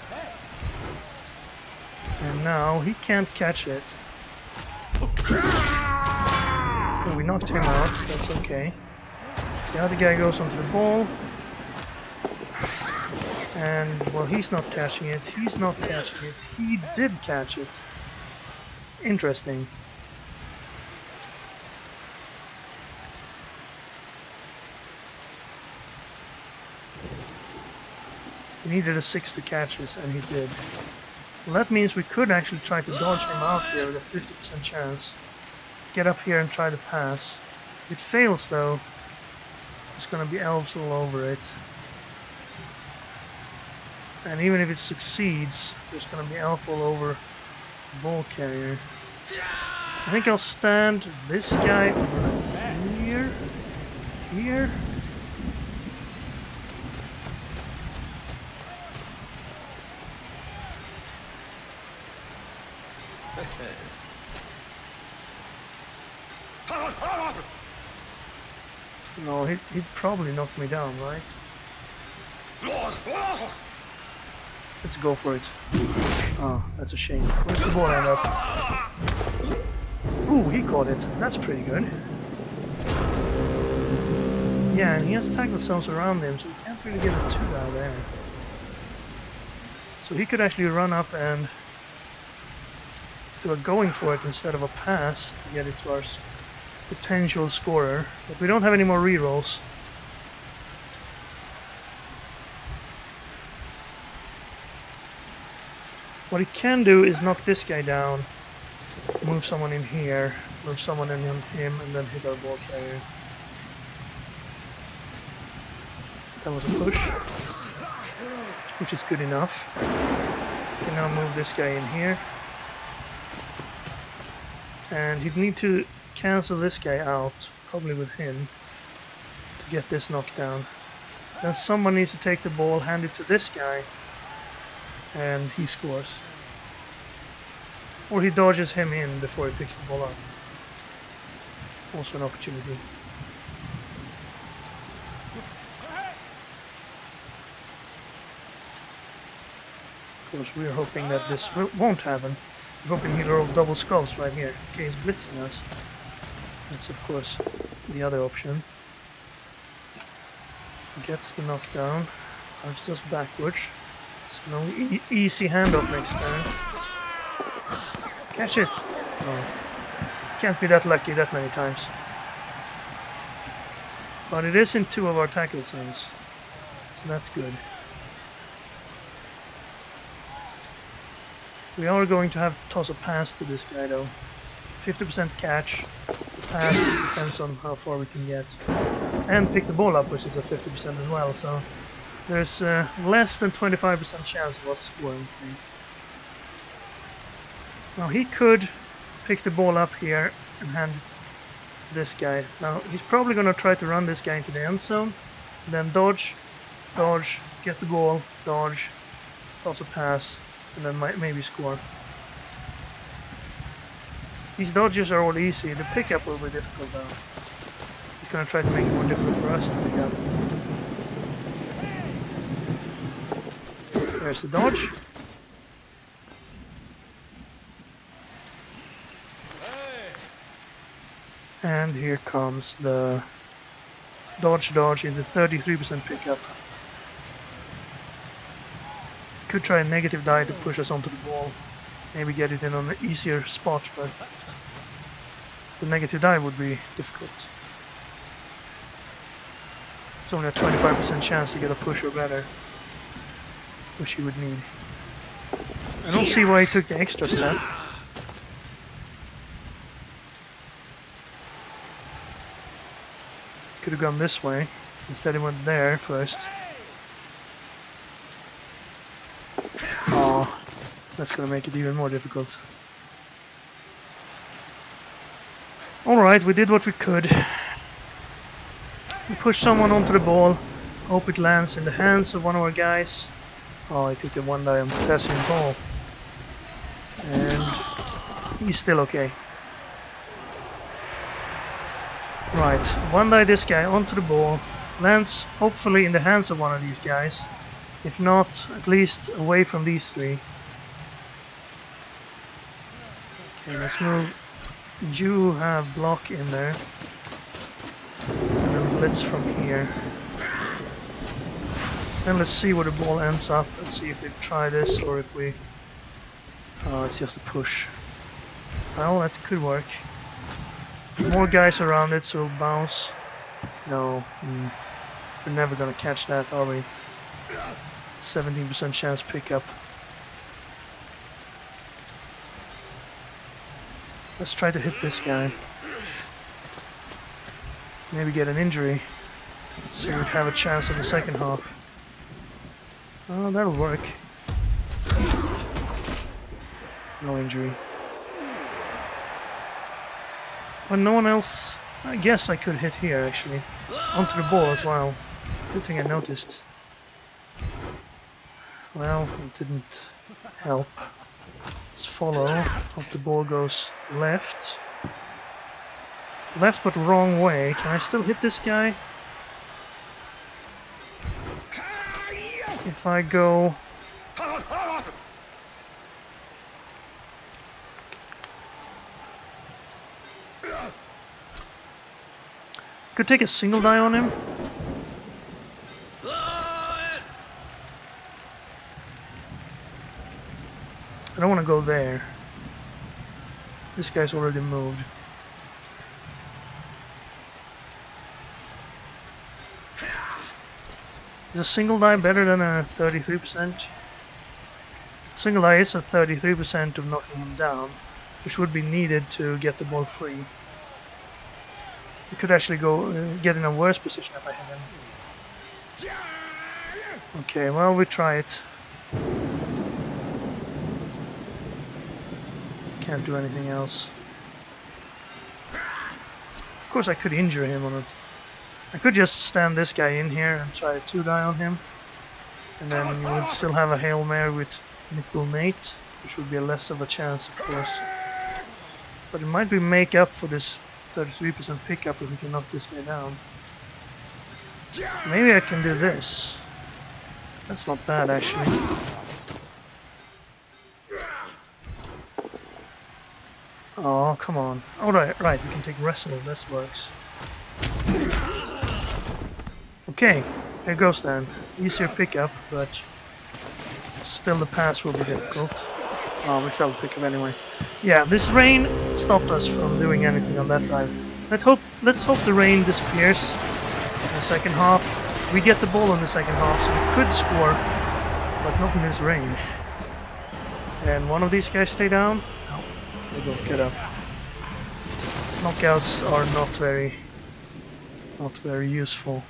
And now he can't catch it. Oh, we knocked him out, that's okay. The other guy goes onto the ball. And, well, he's not catching it, he's not catching it, he did catch it. Interesting. He needed a 6 to catch this, and he did. Well, that means we could actually try to dodge him out here with a 50% chance. Get up here and try to pass. If it fails though, there's gonna be elves all over it. And even if it succeeds, there's gonna be elf all over the ball carrier. I think I'll stand this guy over here. Here. No, he'd probably knock me down, right? Let's go for it. Oh, that's a shame. Where's the ball end up? Ooh, he caught it. That's pretty good. Yeah, and he has tackle zones around him, so he can't really get a 2 out there. So he could actually run up and do a going for it instead of a pass to get it to our potential scorer. But we don't have any more rerolls. What he can do is knock this guy down, move someone in here, move someone in on him, and then hit our ball carrier. That was a push, which is good enough. We can now move this guy in here. And he'd need to cancel this guy out, probably with him, to get this knocked down. Then someone needs to take the ball, hand it to this guy, and he scores. Or he dodges him in before he picks the ball up. Also an opportunity. Of course, we're hoping that this won't happen. We're hoping he'll roll double skulls right here. Okay, he's blitzing us. That's of course the other option. Gets the knockdown. It's just backwards. So no easy handoff next time. Catch it! Oh. Can't be that lucky that many times. But it is in 2 of our tackle zones. So that's good. We are going to have to toss a pass to this guy though. 50% catch. The pass depends on how far we can get. And pick the ball up, which is a 50% as well, so there's less than 25% chance of us scoring. Now he could pick the ball up here and hand it to this guy. Now he's probably going to try to run this guy into the end zone, then dodge, dodge, get the ball, dodge, toss a pass, and then maybe score. These dodges are all easy, the pickup will be difficult though. He's going to try to make it more difficult for us to pick up. There's the dodge. And here comes the dodge into 33% pickup. Could try a negative die to push us onto the ball. Maybe get it in on an easier spot, but the negative die would be difficult. It's only a 25% chance to get a push or better, which he would need. I don't see why he took the extra step. Could have gone this way. Instead he went there first. Oh, that's gonna make it even more difficult. Alright, we did what we could. We pushed someone onto the ball. Hope it lands in the hands of one of our guys. Oh, I took the one die on potassium ball. And he's still okay. Right, one die this guy onto the ball. Lands hopefully in the hands of one of these guys. If not, at least away from these three. Okay, let's move. You have block in there. And then blitz from here. Then let's see where the ball ends up. Let's see if we try this or if we... Oh, it's just a push. Well, that could work. More guys around it, so it'll bounce. No, we're never gonna catch that, are we? 17% chance pickup. Let's try to hit this guy. Maybe get an injury, so we'd have a chance in the second half. Oh, that'll work. No injury. When no one else... I guess I could hit here, actually. Onto the ball as well. Good thing I noticed. Well, it didn't help. Let's follow. Hope the ball goes left. Left but wrong way. Can I still hit this guy? If I go... Could take a single die on him. I don't want to go there. This guy's already moved. Is a single die better than a 33%? Single die is a 33% of knocking him down, which would be needed to get the ball free. He could actually go get in a worse position if I hit him. Okay, well, we try it. Can't do anything else. Of course, I could injure him on it. I could just stand this guy in here and try a 2-die on him. And then you would still have a Hail Mary with Nickel Mate, which would be a less of a chance, of course. But it might be make up for this 33% pickup if we can knock this guy down. Maybe I can do this. That's not bad, actually. Oh, come on. Oh, right, we can take wrestle. This works. Okay, here goes then. Easier pickup, but still the pass will be difficult. Oh, we failed to pick up anyway. Yeah, this rain stopped us from doing anything on that drive. Let's hope the rain disappears in the second half. We get the ball in the second half, so we could score, but not in this rain. And one of these guys stay down. No, they don't get up. Knockouts are not very useful.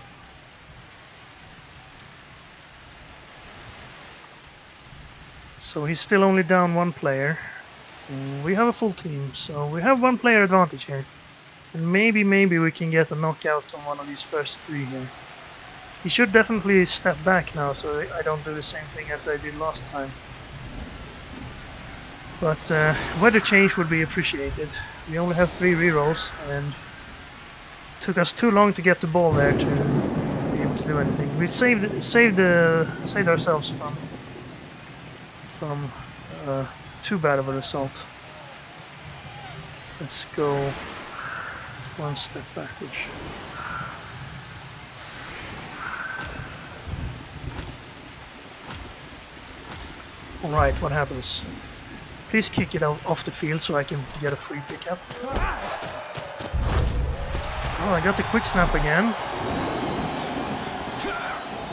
So he's still only down one player. We have a full team, so we have one player advantage here. And maybe we can get a knockout on one of these first three here. He should definitely step back now, so I don't do the same thing as I did last time. But weather change would be appreciated. We only have 3 rerolls, and it took us too long to get the ball there to be able to do anything. We saved ourselves from too bad of a result. Let's go one step backwards. Alright, what happens? Please kick it off the field so I can get a free pickup. Oh, I got the quick snap again.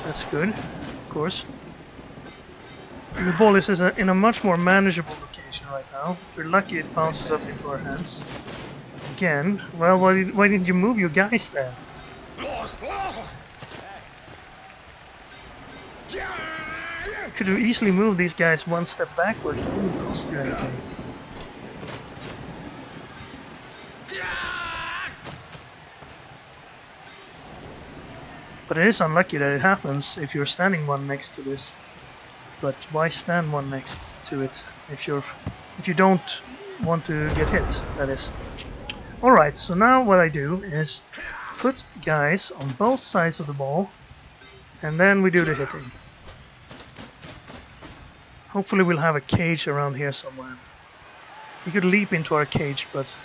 That's good, of course. The ball is in a much more manageable location right now. If we're lucky, it bounces up into our hands. Again, well, why didn't you move your guys then? Could have easily moved these guys one step backwards. It wouldn't cost you anything. But it is unlucky that it happens if you're standing one next to this but why stand one next to it if you don't want to get hit, that is. Alright, so now what I do is put guys on both sides of the ball, and then we do the hitting. Hopefully we'll have a cage around here somewhere. You could leap into our cage, but...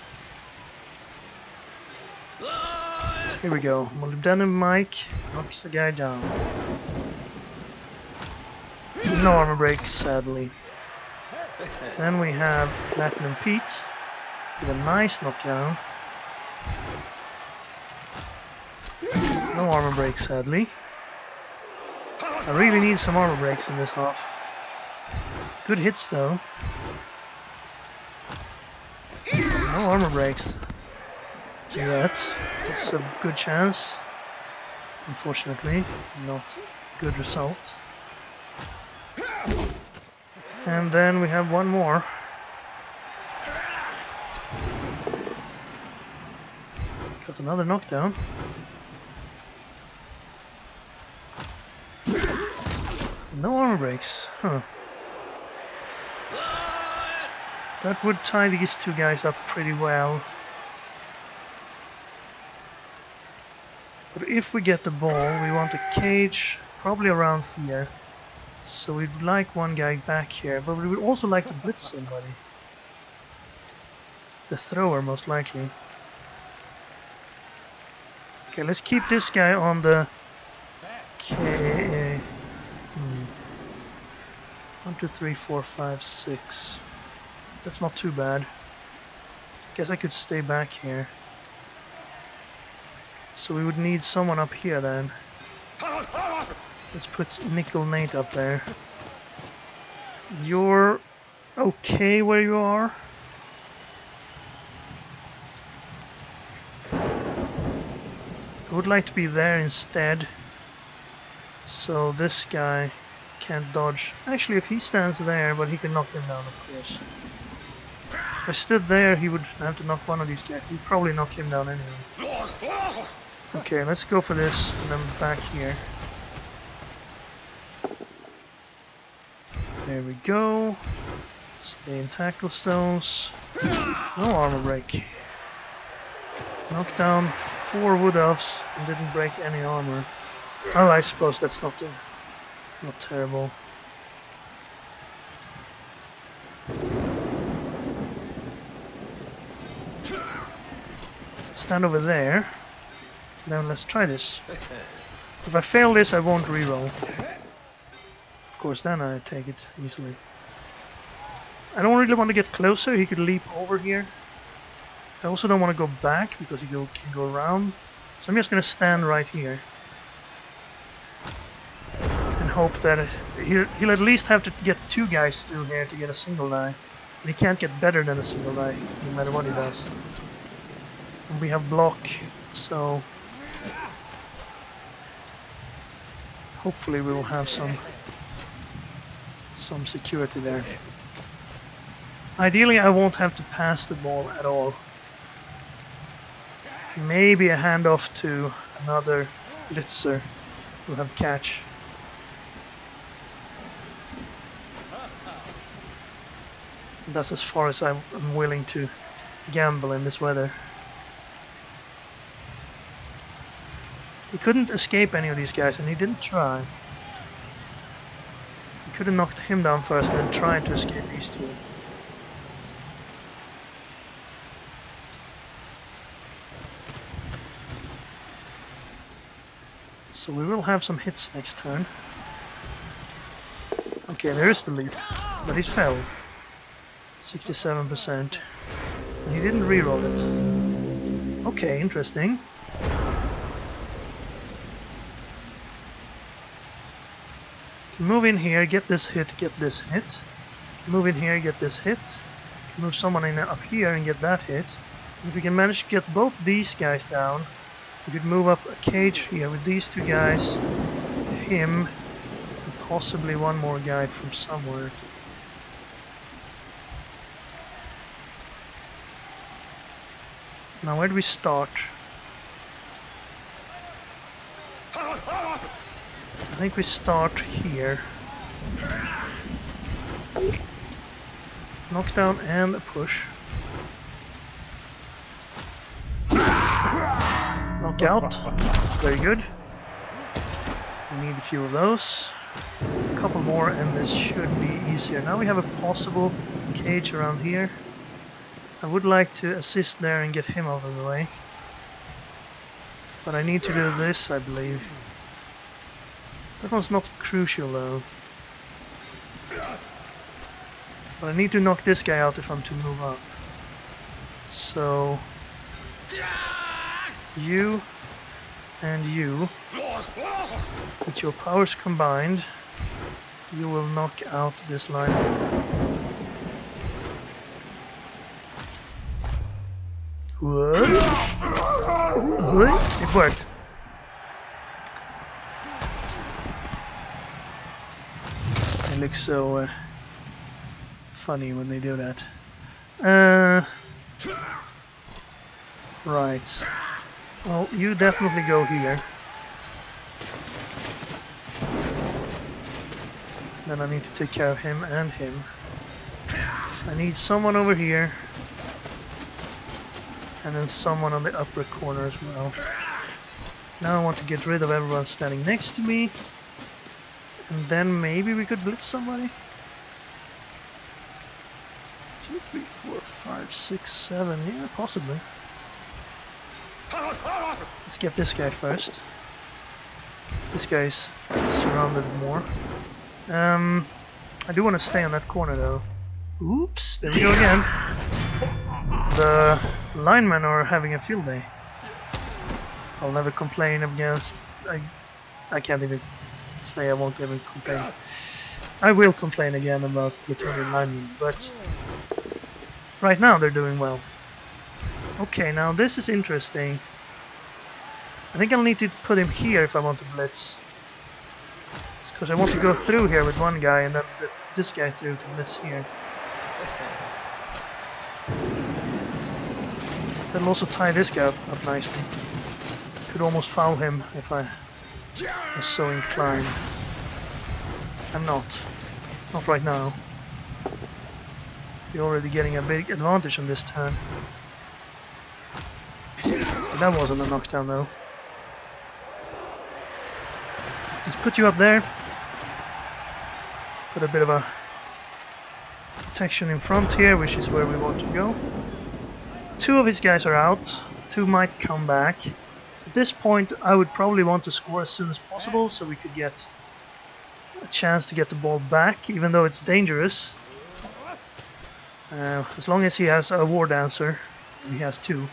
Here we go. Molybdenum Mike knocks the guy down. No armor break, sadly. Then we have Platinum Pete with a nice knockdown. No armor break, sadly. I really need some armor breaks in this half. Good hits though. No armor breaks yet. It's a good chance. Unfortunately, not a good result. And then we have one more. Got another knockdown. No armor breaks, huh. That would tie these two guys up pretty well. But if we get the ball, we want a cage probably around here. So we'd like one guy back here, but we would also like to blitz somebody. The thrower, most likely. Okay, let's keep this guy on the... Okay. 1, 2, 3, 4, 5, 6. That's not too bad. Guess I could stay back here. So we would need someone up here then. Let's put Nickel Nate up there. You're okay where you are? I would like to be there instead. So this guy can't dodge. Actually, if he stands there, but he can knock him down, of course. If I stood there, he would have to knock one of these guys. He'd probably knock him down anyway. Okay, let's go for this, and then back here. There we go. Stay in tackle zones. No armor break. Knocked down 4 wood elves and didn't break any armor. Oh, I suppose that's not terrible. Stand over there. Then let's try this. If I fail this, I won't reroll. Of course, then I take it easily. I don't really want to get closer. He could leap over here. I also don't want to go back because he can go around. So I'm just going to stand right here and hope that he'll at least have to get 2 guys through here to get a single die. And he can't get better than a single die, no matter what he does. And we have block, so hopefully we will have some security there. Ideally, I won't have to pass the ball at all. Maybe a handoff to another blitzer who have catch. And that's as far as I'm willing to gamble in this weather. He couldn't escape any of these guys, and he didn't try. He could have knocked him down first and then tried to escape these two. So we will have some hits next turn. Okay, there is the lead, but he fell. 67%. And he didn't reroll it. Okay, interesting. Move in here, get this hit, get this hit. Move in here, get this hit. Move someone in up here and get that hit. If we can manage to get both these guys down, we could move up a cage here with these 2 guys, him, and possibly one more guy from somewhere. Now where do we start? I think we start here. Knockdown and a push. Knockout. Very good. We need a few of those. A couple more and this should be easier. Now we have a possible cage around here. I would like to assist there and get him out of the way. But I need to do this, I believe. That one's not crucial though. But I need to knock this guy out if I'm to move up. So... you and you, with your powers combined, you will knock out this line. What? It worked. It looks so funny when they do that. Right. Well, you definitely go here. Then I need to take care of him and him. I need someone over here. And then someone on the upper corner as well. Now I want to get rid of everyone standing next to me. And then maybe we could blitz somebody. 2, 3, 4, 5, 6, 7. Yeah, possibly. Let's get this guy first. This guy's surrounded more. I do want to stay on that corner though. Oops, there we go again. The linemen are having a field day. I'll never complain against... I can't even say I won't even complain. I will complain again about Bretonnian linemen, but right now they're doing well. Okay, now this is interesting. I think I'll need to put him here if I want to blitz. Because I want to go through here with one guy and then this guy through to blitz here. That'll also tie this guy up nicely. Could almost foul him if I was so inclined. I'm not. Not right now. You're already getting a big advantage on this turn. But that wasn't a knockdown though. Let's put you up there. Put a bit of a protection in front here, which is where we want to go. 2 of his guys are out. 2 might come back. At this point I would probably want to score as soon as possible so we could get a chance to get the ball back, even though it's dangerous. As long as he has a war dancer, he has 2.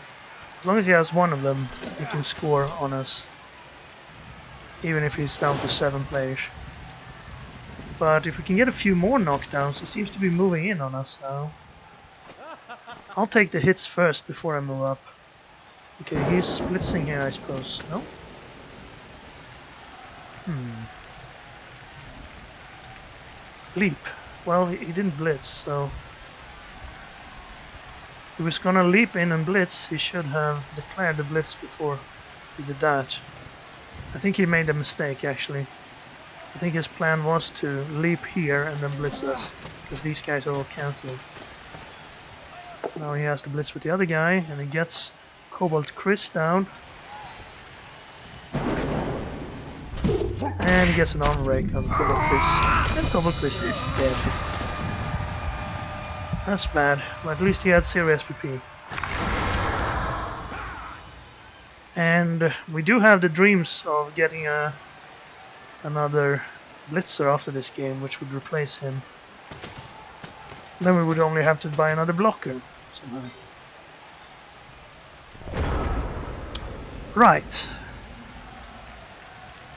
As long as he has one of them, he can score on us. Even if he's down to 7 players. But if we can get a few more knockdowns, he seems to be moving in on us now. I'll take the hits first before I move up. Okay, he's blitzing here, I suppose. No? Leap. Well, he didn't blitz, so... If he was gonna leap in and blitz, he should have declared the blitz before he did that. I think he made a mistake, actually. I think his plan was to leap here and then blitz us, because these guys are all cancelled. Now he has to blitz with the other guy, and he gets Cobalt Chris down. And he gets an armor break on Cobalt Chris. And Cobalt Chris is dead. That's bad, but at least he had 0 SPP. And we do have the dreams of getting another blitzer after this game, which would replace him. Then we would only have to buy another blocker somehow. Right.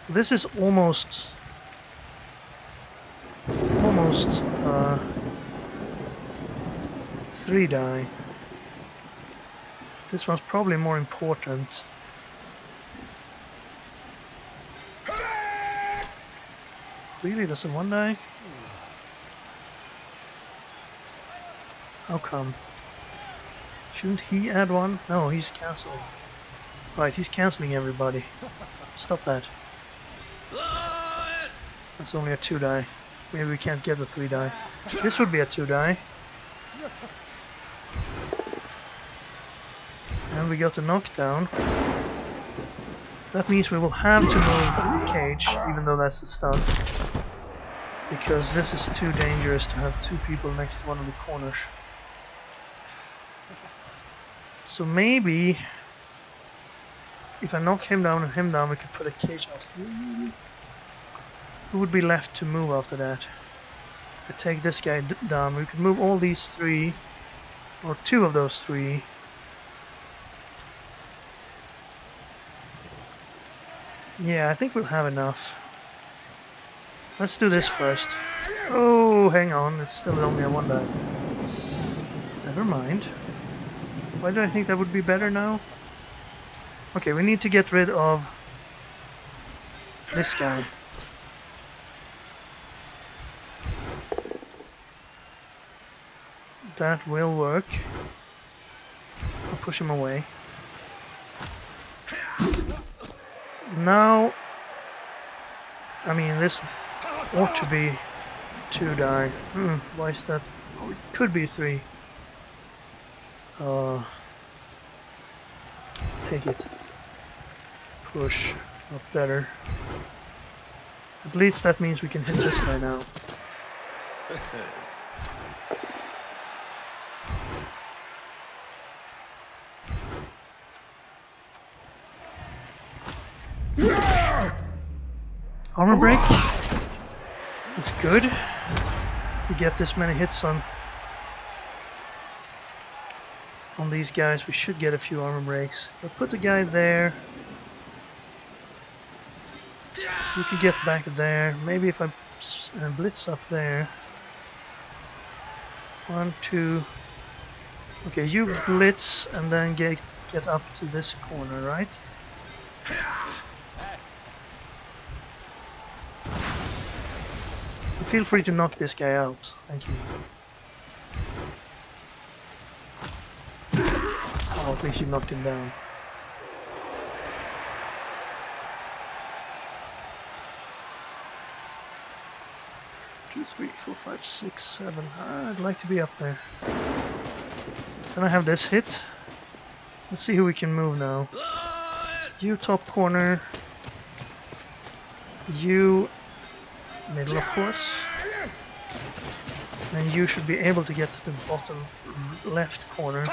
This is almost 3 die. This one's probably more important. Really, doesn't 1 die? How come? Shouldn't he add 1? No, he's cancelled. Right, he's cancelling everybody. Stop that. That's only a 2 die. Maybe we can't get a 3 die. This would be a 2 die. And we got a knockdown. That means we will have to move the cage, even though that's a stun. Because this is too dangerous to have 2 people next to one of the corners. So maybe if I knock him down and him down, we could put a cage out here. Who would be left to move after that? If I take this guy down, we could move all these 3, or 2 of those 3. Yeah, I think we'll have enough. Let's do this first. Oh, hang on, it's still only a 1 die. Never mind. Why do I think that would be better now? Okay, we need to get rid of this guy. That will work. I'll push him away. Now, I mean, this ought to be 2 die. Why is that? Oh, it could be 3. Take it. Push. Not better. At least that means we can hit this guy now. Armor break. It's good. We get this many hits on these guys. We should get a few armor breaks. We'll put the guy there. You could get back there. Maybe if I blitz up there. 1, 2. Okay, you blitz and then get up to this corner, right? Feel free to knock this guy out. Thank you. Oh, at least you knocked him down. Two, 3, 4, 5, 6, 7. I'd like to be up there. Then I have this hit. Let's see who we can move now. You top corner. You middle, of course. And you should be able to get to the bottom left corner.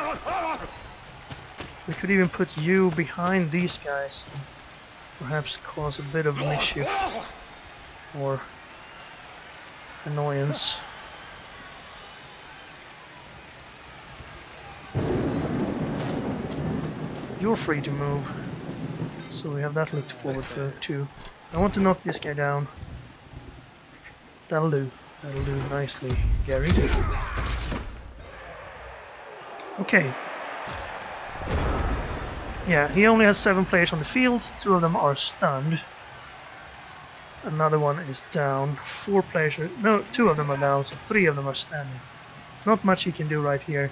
We could even put you behind these guys and perhaps cause a bit of mischief or annoyance. You're free to move, so we have that looked forward for too. I want to knock this guy down. That'll do. That'll do nicely, Gary. Okay. Yeah, he only has 7 players on the field. 2 of them are stunned. Another one is down. 4 players are... No, 2 of them are down, so 3 of them are standing. Not much he can do right here.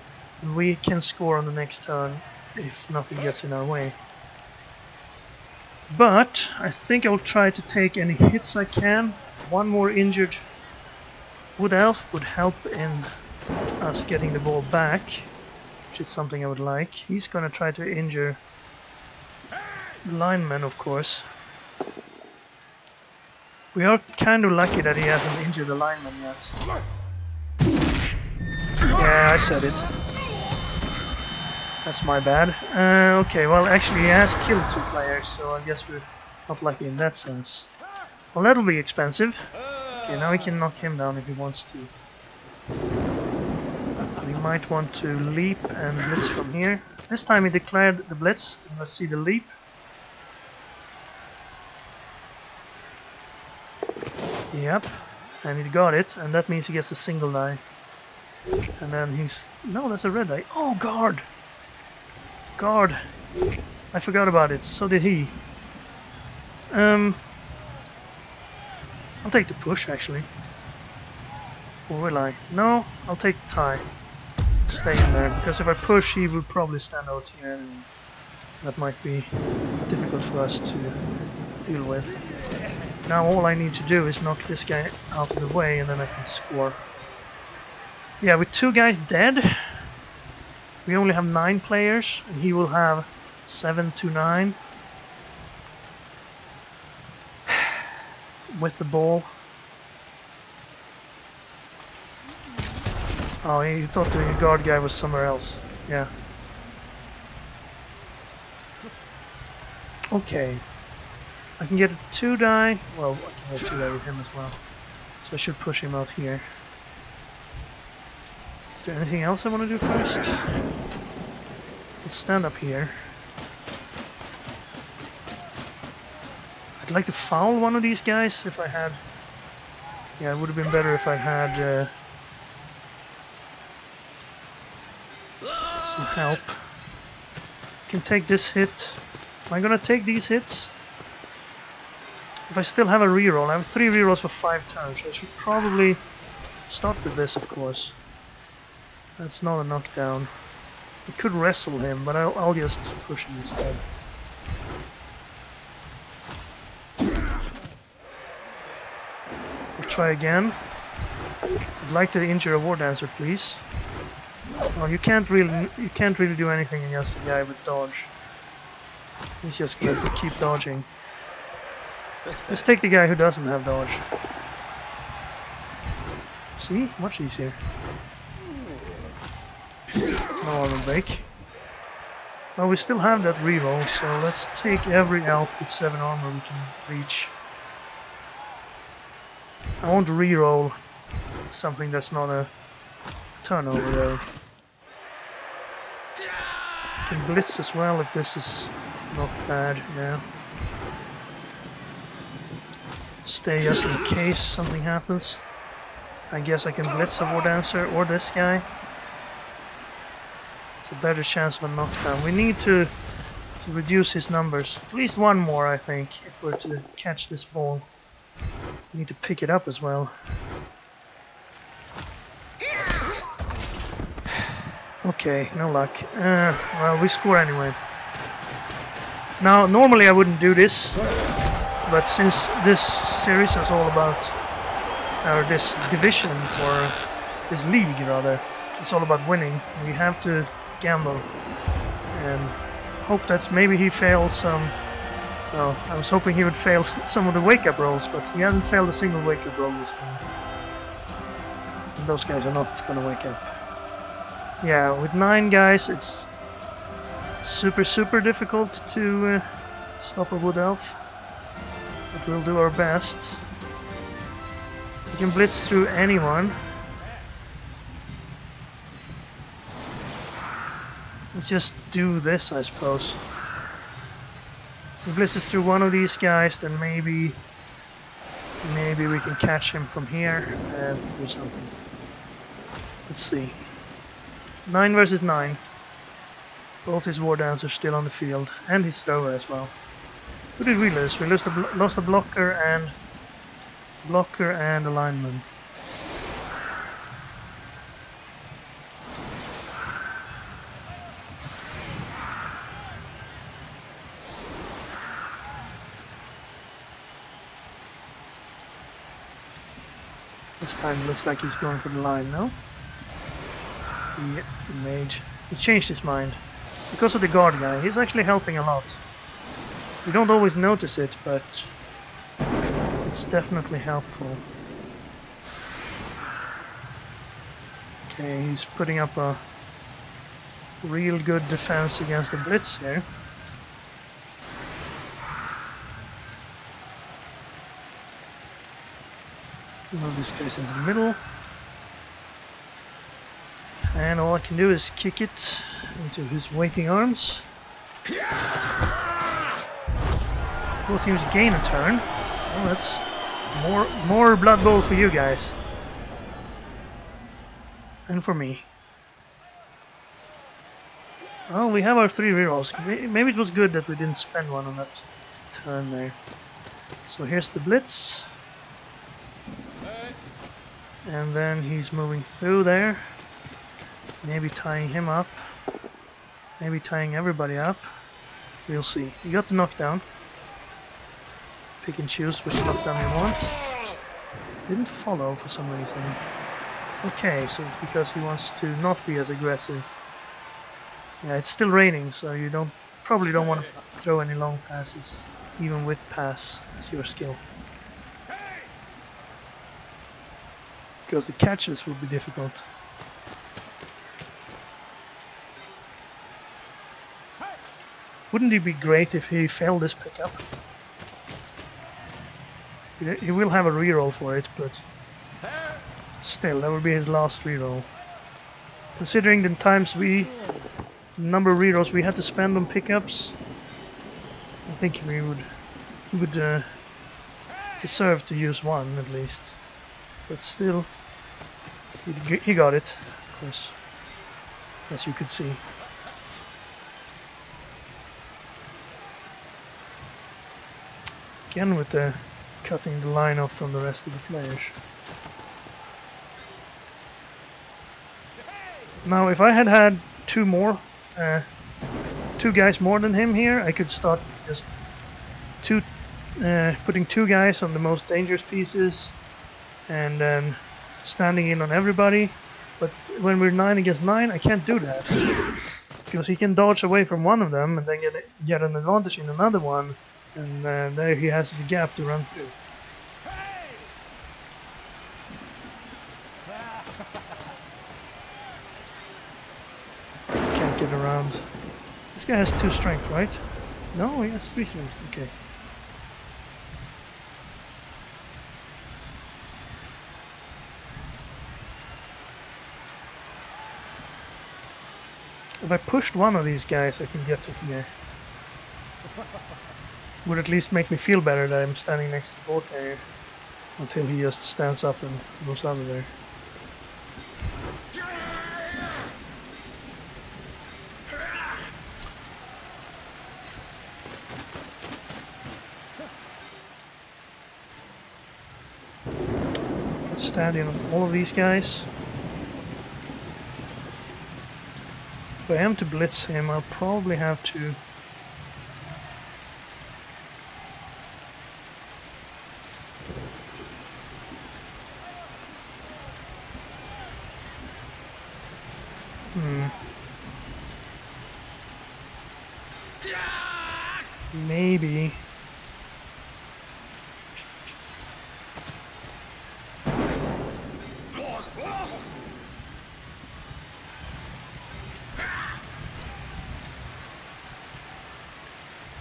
We can score on the next turn if nothing gets in our way. But I think I'll try to take any hits I can. 1 more injured Wood Elf would help in us getting the ball back, which is something I would like. He's gonna try to injure the lineman, of course. We are kind of lucky that he hasn't injured the lineman yet. Yeah, I said it. That's my bad. Okay, well actually he has killed 2 players, so I guess we're not lucky in that sense. Well, that'll be expensive. Okay, now we can knock him down if he wants to. We might want to leap and blitz from here. This time he declared the blitz. Let's see the leap. Yep, and he got it, and that means he gets a single die. And then he's... No, that's a red die. Oh, guard! Guard! I forgot about it. So did he. I'll take the push, actually. Or will I? No, I'll take the tie. Stay in there, because if I push, he will probably stand out here, and that might be difficult for us to deal with. Now all I need to do is knock this guy out of the way and then I can score. Yeah, with 2 guys dead, we only have 9 players, and he will have 7 to 9 with the ball. Oh, he thought the guard guy was somewhere else. Yeah. Okay. I can get a 2-die. Well, I can get a 2-die with him as well. So I should push him out here. Is there anything else I want to do first? Let's stand up here. I'd like to foul one of these guys if I had... Yeah, it would have been better if I had some help. Can take this hit. Am I gonna take these hits? If I still have a reroll, I have 3 rerolls for 5 turns. I should probably start with this, of course. That's not a knockdown. I could wrestle him, but I'll just push him instead. We'll try again. I'd like to injure a war dancer, please. Oh, you can't really do anything against a guy with dodge. He's just going to keep dodging. Let's take the guy who doesn't have dodge. See? Much easier. No armor break. Well, we still have that reroll, so let's take every elf with 7 armor we can reach. I want to reroll something that's not a turnover though. Can blitz as well if this is not bad, yeah. Stay just in case something happens. I guess I can blitz a war dancer or this guy. It's a better chance of a knockdown. We need to reduce his numbers. At least 1 more, I think, if we're to catch this ball. We need to pick it up as well. Okay, no luck. Well, we score anyway. Now, normally I wouldn't do this, but since this series is all about, or this division, or this league rather, it's all about winning, we have to gamble and hope that maybe he fails some. Well, I was hoping he would fail some of the wake-up rolls, but he hasn't failed a single wake-up roll this game. And those guys are not going to wake up. Yeah, with 9 guys, it's super difficult to stop a wood elf. But we'll do our best. We can blitz through anyone. Let's just do this, I suppose. If he blitzes through one of these guys, then maybe we can catch him from here and do something. Let's see. 9 versus 9. Both his war dancers still on the field, and his thrower as well. Who did we lose? We lost a blocker and a lineman. This time it looks like he's going for the line, no? Yeah, the mage. He changed his mind. Because of the guard guy, he's actually helping a lot. We don't always notice it, but it's definitely helpful. Okay, he's putting up a real good defense against the blitz here. Move this guy into the middle. And all I can do is kick it into his waiting arms. Both teams gain a turn. Well, that's more Blood Bowl for you guys. And for me. Well, we have our 3 rerolls. Maybe it was good that we didn't spend one on that turn there. So here's the blitz. And then he's moving through there. Maybe tying him up. Maybe tying everybody up. We'll see. He got the knockdown. pick and choose which lockdown you want. Didn't follow for some reason. Okay, so it's because he wants to not be as aggressive. Yeah, it's still raining, so you probably don't want to throw any long passes, even with pass as your skill. Because the catches will be difficult. Wouldn't it be great if he failed this pickup? He will have a reroll for it, but still, that would be his last reroll. Considering the number of rerolls we had to spend on pickups, I think he would deserve to use one at least. But still, he got it, of course, as you could see. Again with the cutting the line off from the rest of the players. Now if I had had two guys more than him here, I could start just putting two guys on the most dangerous pieces and then standing in on everybody. But when we're 9 against 9, I can't do that because he can dodge away from one of them and then get an advantage in another one. And there he has his gap to run through. Can't get around. This guy has 2 strength, right? No, he has 3 strength. Okay. If I pushed one of these guys, I can get to here. Would at least make me feel better that I'm standing next to the ball carrier until he just stands up and goes out of there. Let's stand in on all of these guys. If I am to blitz him, I'll probably have to maybe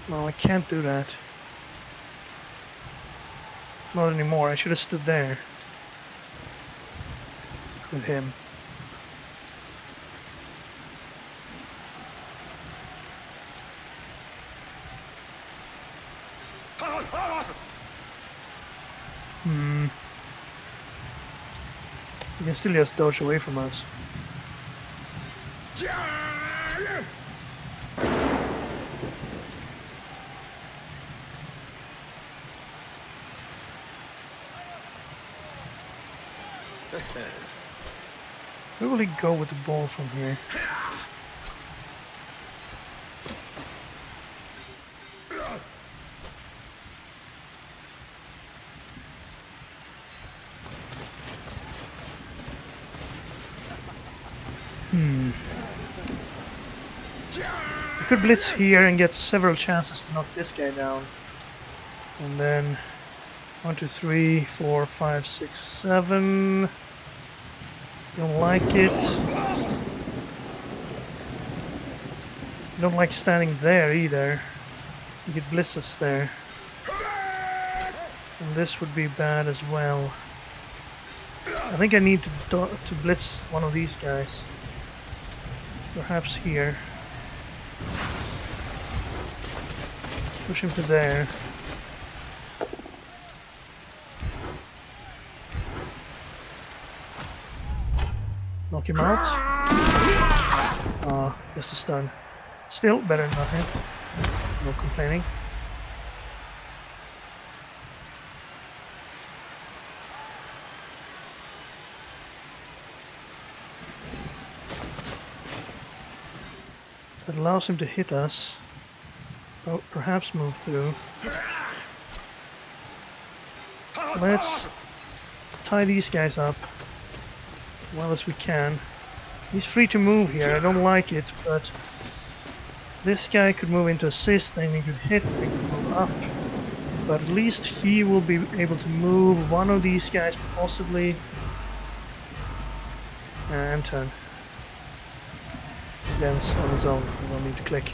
no, I can't do that. Not anymore. I should have stood there with him. He can still just dodge away from us. Where will he go with the ball from here? I could blitz here and get several chances to knock this guy down. And then 1, 2, 3, 4, 5, 6, 7. Don't like it. Don't like standing there either. You could blitz us there. And this would be bad as well. I think I need to blitz one of these guys. Perhaps here. Push him to there. Knock him out. Just a stun. Still better than nothing. No complaining. That allows him to hit us. Oh, perhaps move through. Let's tie these guys up as well as we can. He's free to move here, I don't like it, but this guy could move into assist, then he could hit, he could move up. But at least he will be able to move one of these guys possibly. And turn. Against on its own, you don't need to click.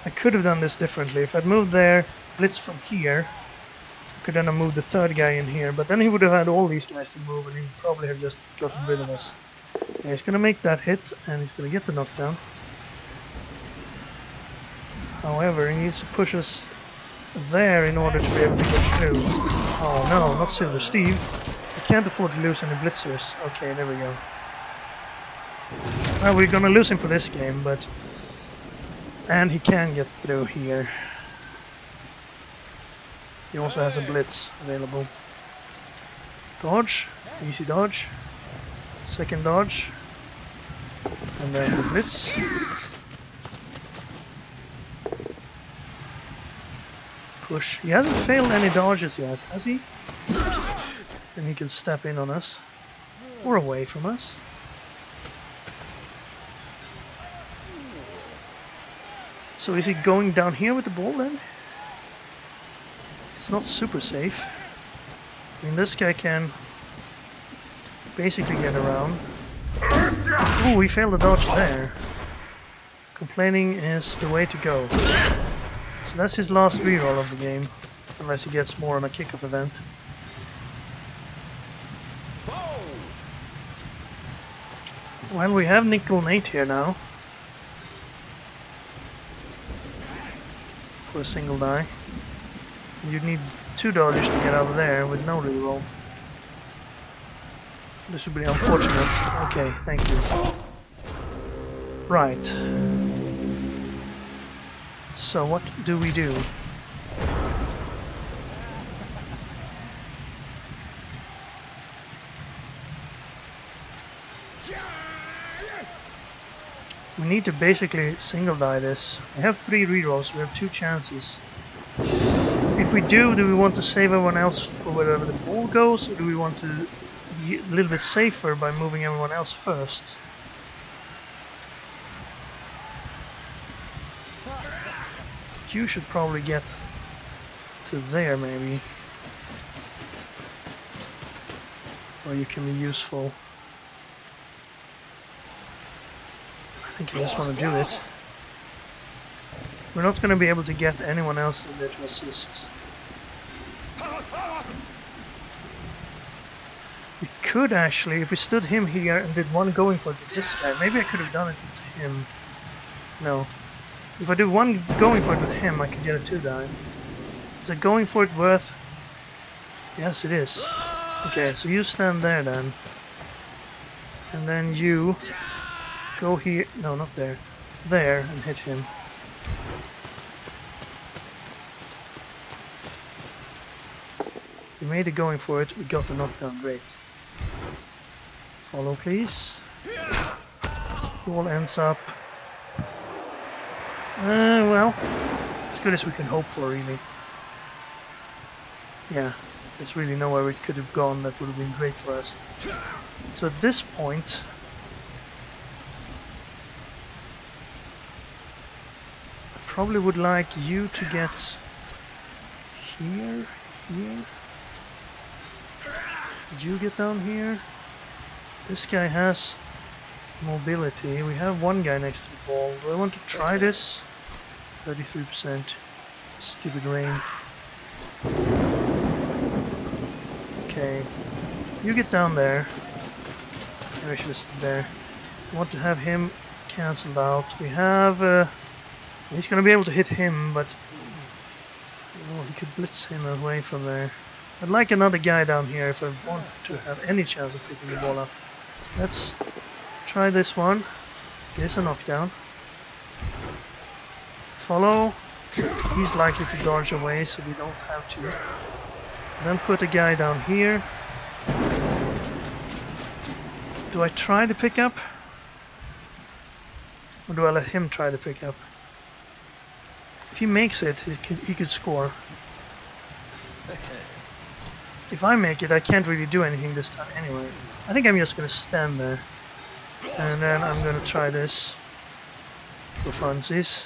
I could have done this differently. If I'd moved there, blitz from here, I could then have moved the third guy in here, but then he would have had all these guys to move and he would probably have just gotten rid of us. Yeah, he's gonna make that hit and he's gonna get the knockdown. However, he needs to push us there in order to be able to get through. Oh no, not Silver Steve. We can't afford to lose any blitzers. Okay, there we go. Well, we're gonna lose him for this game, but... And he can get through here. He also has a blitz available. Dodge, easy dodge. Second dodge. And then the blitz. Push. He hasn't failed any dodges yet, has he? And he can step in on us. Or away from us. So is he going down here with the ball then? It's not super safe. I mean, this guy can basically get around. Ooh, we failed the dodge there. Complaining is the way to go. So that's his last reroll of the game, unless he gets more on a kickoff event. Well, we have Nickel Nate here now. For a single die. You'd need 2 dodges to get out of there with no reroll. This would be unfortunate. Okay, thank you. Right. So what do we do? We need to basically single die this. We have 3 rerolls, we have 2 chances. If we do we want to save everyone else for wherever the ball goes, or do we want to be a little bit safer by moving everyone else first? You should probably get to there maybe. Or you can be useful. I think I just want to do it. We're not going to be able to get anyone else in there to assist. We could actually, if we stood him here and did one going for it with this guy, maybe I could have done it with him. No. If I do one going for it with him, I could get a 2 die. Is it going for it worth? Yes, it is. Okay, so you stand there then. And then you go here. No, not there. There and hit him. We made it going for it. We got the knockdown. Great. Follow, please. Ball ends up. Well, as good as we can hope for, really. Yeah, there's really nowhere it could have gone that would have been great for us. So at this point, I probably would like you to get here. Did you get down here? This guy has mobility. We have one guy next to the ball. Do I want to try this? 33%. Stupid rain. Okay. You get down there. Maybe I should have stood there. I want to have him cancelled out. We have... he's going to be able to hit him, but... Oh, he could blitz him away from there. I'd like another guy down here if I want to have any chance of picking the ball up. Let's try this one. Here's a knockdown. Follow. He's likely to dodge away, so we don't have to. Then put a guy down here. Do I try the pickup? Or do I let him try the pickup? If he makes it, he could score. If I make it, I can't really do anything this time anyway. I think I'm just gonna stand there. And then I'm gonna try this for funsies.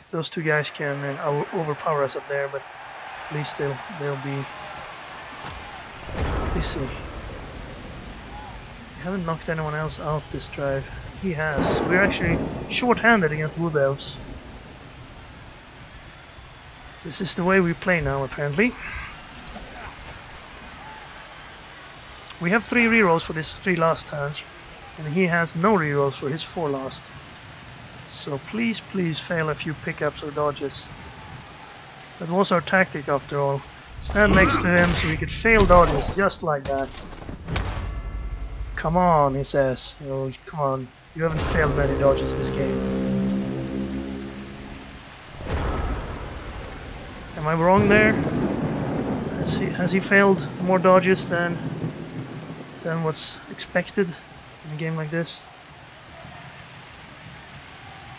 Those two guys can overpower us up there, but at least they'll be busy. We haven't knocked anyone else out this drive. He has. We're actually short-handed against wood elves. This is the way we play now, apparently. We have 3 rerolls for his 3 last turns, and he has no rerolls for his 4 last. So please, please fail a few pickups or dodges. That was our tactic after all. Stand next to him so we could fail dodges just like that. Come on, he says. Oh, come on. You haven't failed many dodges this game. Am I wrong there? Has he failed more dodges than what's expected in a game like this?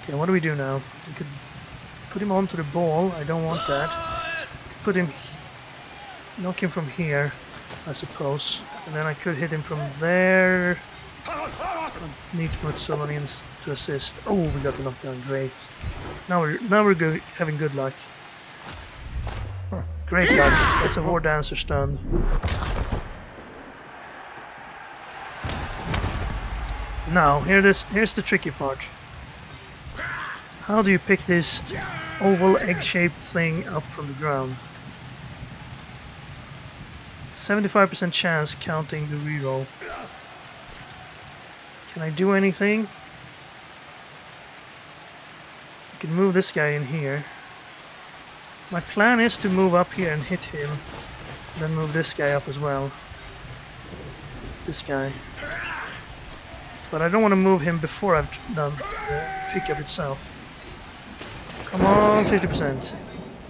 Okay, what do we do now? We could put him onto the ball. I don't want that. Put him, knock him from here, I suppose, and then I could hit him from there. I need to put someone in to assist. Oh, we got the knockdown. Great. Now we're having good luck. Great luck. That's a war dancer stun. Now, here's the tricky part. How do you pick this oval egg-shaped thing up from the ground? 75% chance counting the reroll. Can I do anything? I can move this guy in here. My plan is to move up here and hit him, then move this guy up as well. This guy. But I don't want to move him before I've done the pickup itself. Come on, 50%.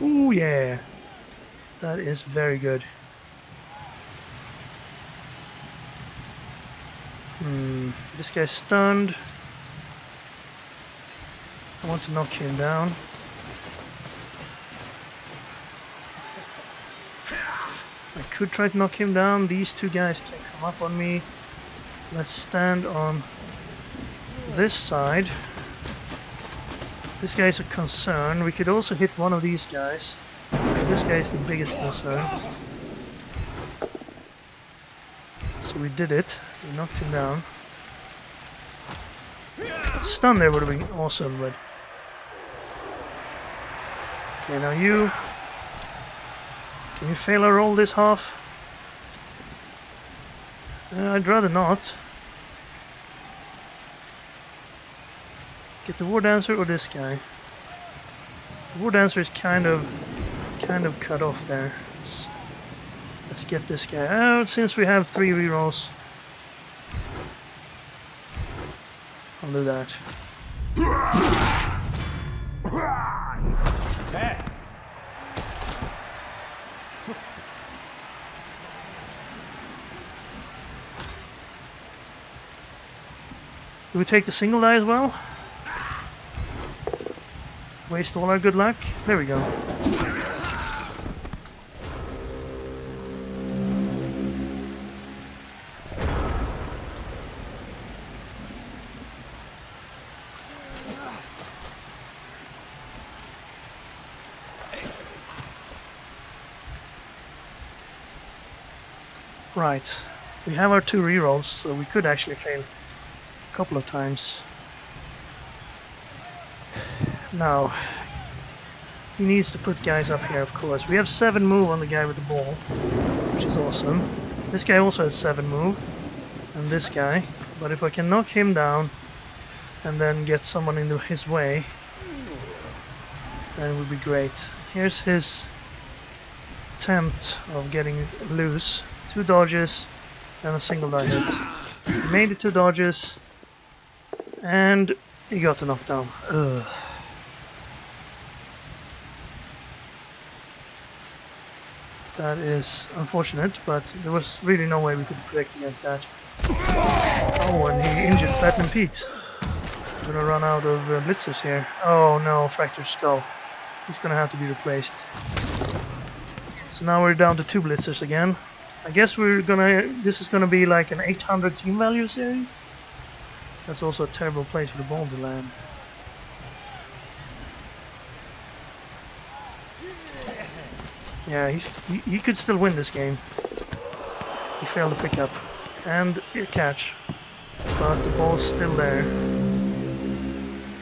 Ooh, yeah. That is very good. This guy's stunned. I want to knock him down. I could try to knock him down. These two guys can come up on me. Let's stand on this side. This guy is a concern. We could also hit one of these guys. This guy is the biggest concern. So we did it. We knocked him down. Stun there would have been awesome, but... Okay, now you... Can you fail a roll this half? I'd rather not. Get the war dancer or this guy. The war dancer is kind of cut off there. Let's get this guy out since we have 3 rerolls. I'll do that. Do we take the single die as well? Waste all our good luck? There we go. Right. We have our 2 rerolls, so we could actually fail a couple of times. Now, he needs to put guys up here, of course. We have 7 move on the guy with the ball, which is awesome. This guy also has 7 move, and this guy. But if I can knock him down and then get someone into his way, then it would be great. Here's his attempt of getting loose. 2 dodges and a single die hit. He made it 2 dodges, and he got the knockdown. Ugh. That is unfortunate, but there was really no way we could protect against that. Oh, and he injured Platinum Pete. I'm gonna run out of blitzers here. Oh no, fractured skull. He's gonna have to be replaced. So now we're down to 2 blitzers again. I guess this is gonna be like an 800 team value series. That's also a terrible place for the ball to land. Yeah, he could still win this game. He failed to pick up. And a catch. But the ball's still there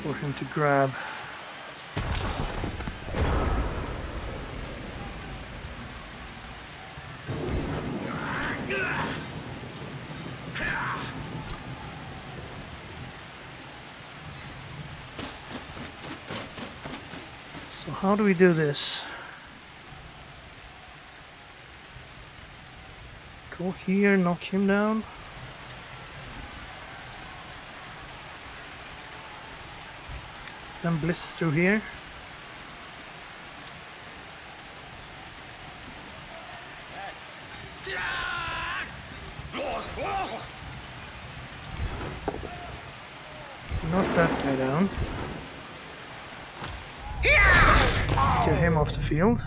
for him to grab. So how do we do this? Go here, knock him down. Then blitz through here. Knock that guy down. Get him off the field.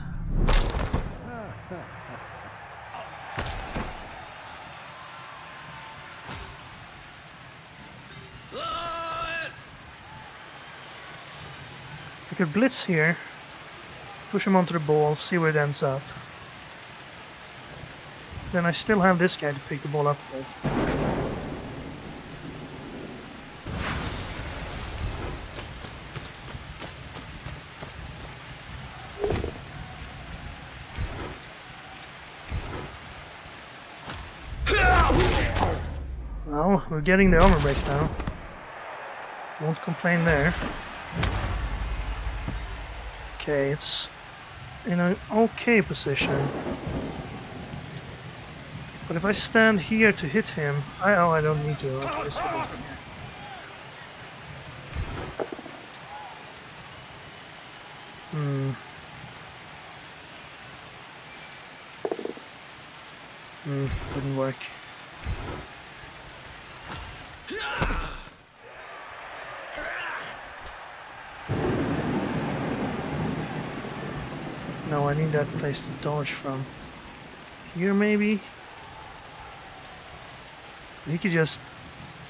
I could blitz here, push him onto the ball, see where it ends up. Then I still have this guy to pick the ball up with. Well, we're getting the armor breaks now. Won't complain there. Okay, it's in an okay position. But if I stand here to hit him, I don't need to. I'll just hit him from here. Didn't work. No, I need that place to dodge from. Here maybe? He could just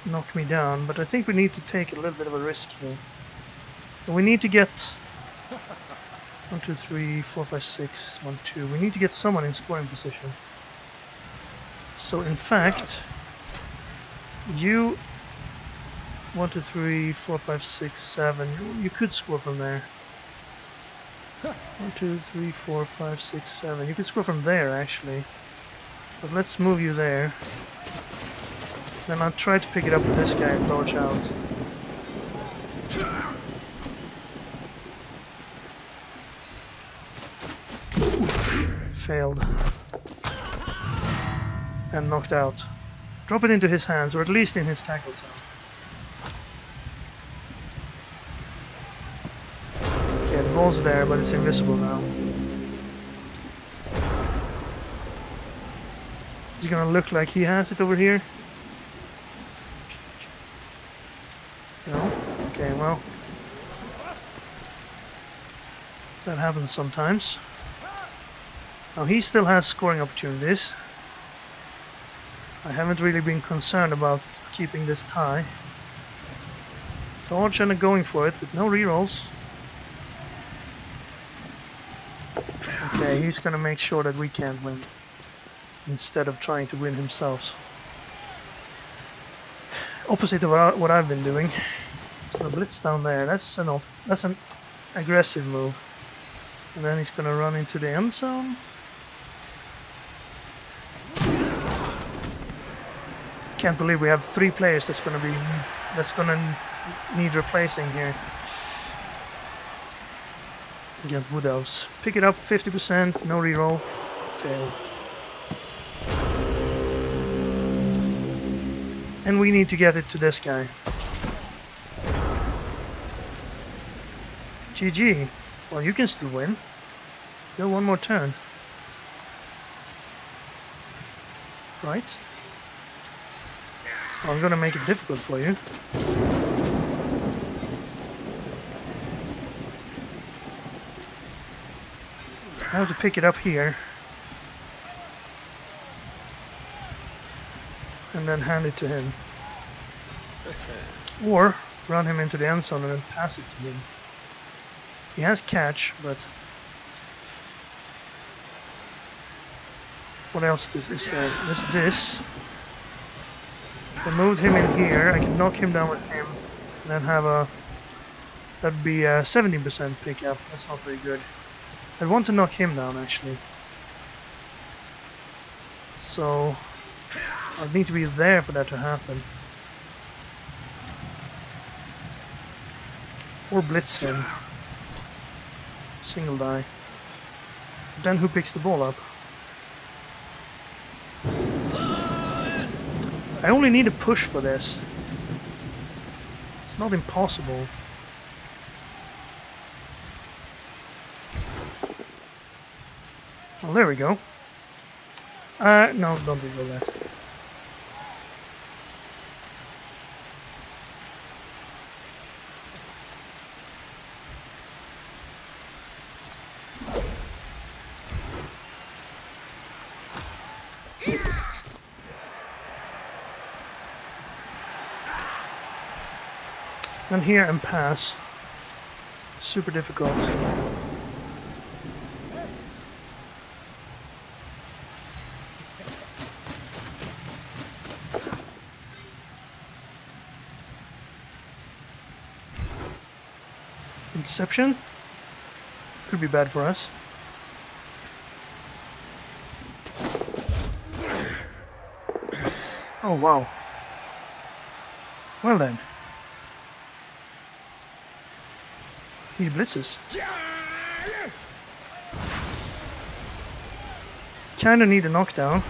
knock me down, but I think we need to take a little bit of a risk here. And we need to get 1, 2, 3, 4, 5, 6, 1, 2. We need to get someone in scoring position. So in fact, you 1, 2, 3, 4, 5, 6, 7. You could score from there. 1, 2, 3, 4, 5, 6, 7. You could score from there actually. But let's move you there. Then I'll try to pick it up with this guy and dodge out. Failed. And knocked out. Drop it into his hands, or at least in his tackle zone. Okay, the ball's there, but it's invisible now. Is it gonna look like he has it over here? No? Okay, well. That happens sometimes. Now he still has scoring opportunities. I haven't really been concerned about keeping this tie. Dodge and going for it with no rerolls. Okay, he's gonna make sure that we can't win instead of trying to win himself. Opposite of what I've been doing. He's gonna blitz down there. That's an aggressive move. And then he's gonna run into the end zone. Can't believe we have 3 players that's gonna need replacing here. Get Wood Elves. Pick it up 50%, no reroll. Failed. And we need to get it to this guy. GG. Well, you can still win. Go one more turn. Right? I'm gonna make it difficult for you. I have to pick it up here. And then hand it to him. Or run him into the end zone and then pass it to him. He has catch, but what else is there? There's this. If I moved him in here, I can knock him down with him and then have a... That'd be a 70% pickup. That's not very good. I want to knock him down actually. So I need to be there for that to happen. Or blitz him. Single die. Then who picks the ball up? I only need a push for this. It's not impossible. Well, there we go. No, don't do that. And here and pass. Super difficult. Interception. Could be bad for us. Oh wow. Well then. He blitzes. Kinda need a knockdown.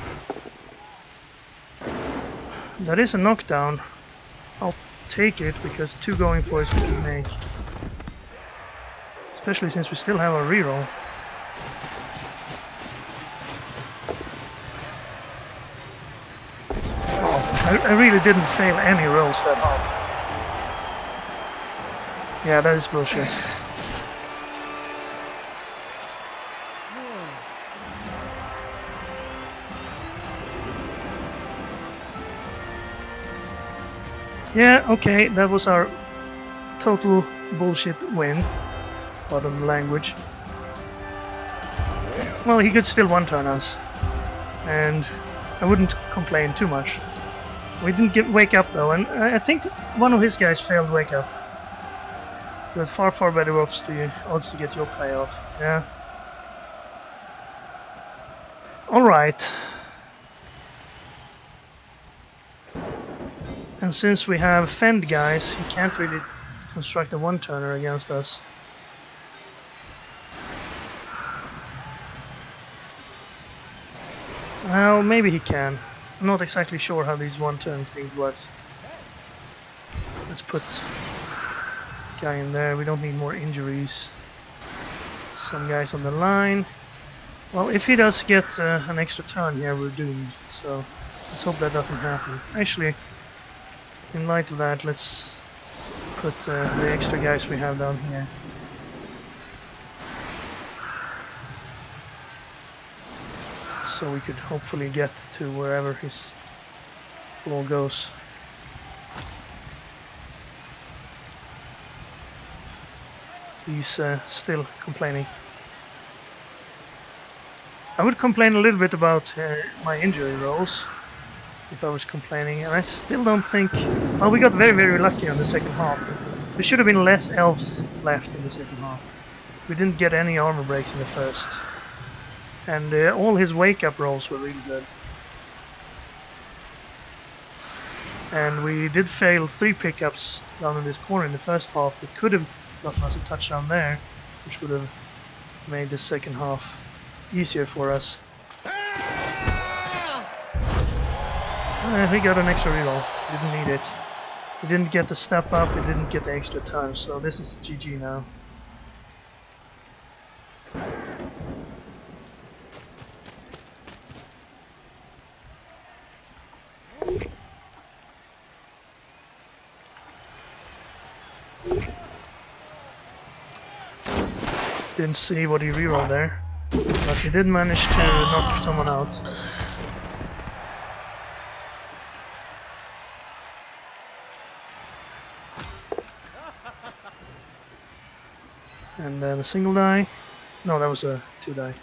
That is a knockdown. I'll take it because 2 going for is we can make. Especially since we still have a reroll. Oh, I really didn't fail any rolls that half. Yeah, that is bullshit. Yeah, okay, that was our total bullshit win. Pardon the language. Well, he could still one-turn us. And I wouldn't complain too much. We didn't wake up though, and I think one of his guys failed wake up. You had far better odds to get your playoff. Yeah. Alright. And since we have fend guys, he can't really construct a one-turner against us. Well, maybe he can. I'm not exactly sure how these one-turn things works. Let's put guy in there. We don't need more injuries. Some guys on the line. Well, if he does get an extra turn here, we're doomed. So let's hope that doesn't happen. Actually, in light of that, let's put the extra guys we have down here. So we could hopefully get to wherever his ball goes. He's still complaining. I would complain a little bit about my injury rolls if I was complaining, and I still don't think... Well, we got very lucky on the second half. There should have been less elves left in the second half. We didn't get any armor breaks in the first. And all his wake-up rolls were really good. And we did fail 3 pickups down in this corner in the first half that could have gotten us a touchdown there, which would have made the second half easier for us. We got an extra reroll. Didn't need it. We didn't get the step up, we didn't get the extra time, so this is GG now. Didn't see what he rerolled there. But we did manage to knock someone out. And then a single die. No, that was a 2 die.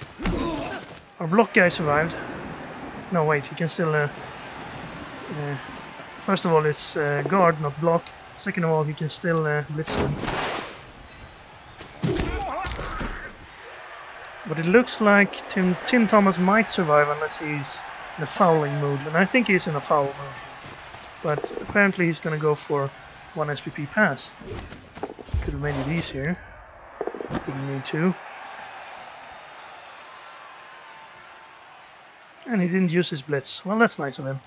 Our block guy survived. No, wait, he can still... first of all, it's guard, not block. Second of all, he can still blitz them. But it looks like Tim Thomas might survive unless he's in a fouling mood. And I think he's in a foul mood. But apparently he's gonna go for 1 SPP pass. Could have made it easier. Didn't need to. And he didn't use his blitz. Well, that's nice of him.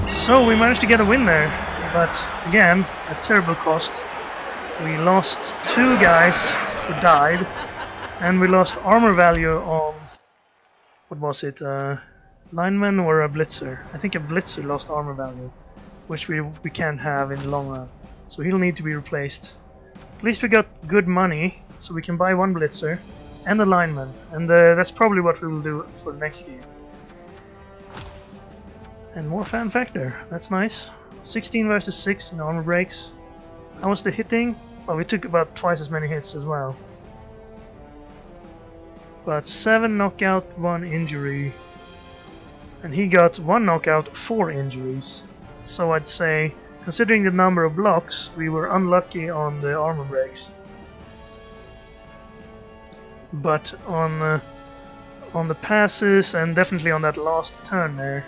So we managed to get a win there. But again, at terrible cost. We lost 2 guys who died. And we lost armor value on... what was it? Lineman or a blitzer? I think a blitzer lost armor value. Which we can't have in the long run. So he'll need to be replaced. At least we got good money, so we can buy 1 blitzer and a lineman, and that's probably what we will do for the next game. And more fan factor, that's nice. 16 versus 6 in armor breaks. How was the hitting? Well, we took about twice as many hits as well. But 7 knockout, 1 injury. And he got 1 knockout, 4 injuries. So I'd say, considering the number of blocks, we were unlucky on the armor breaks. But on the passes, and definitely on that last turn there,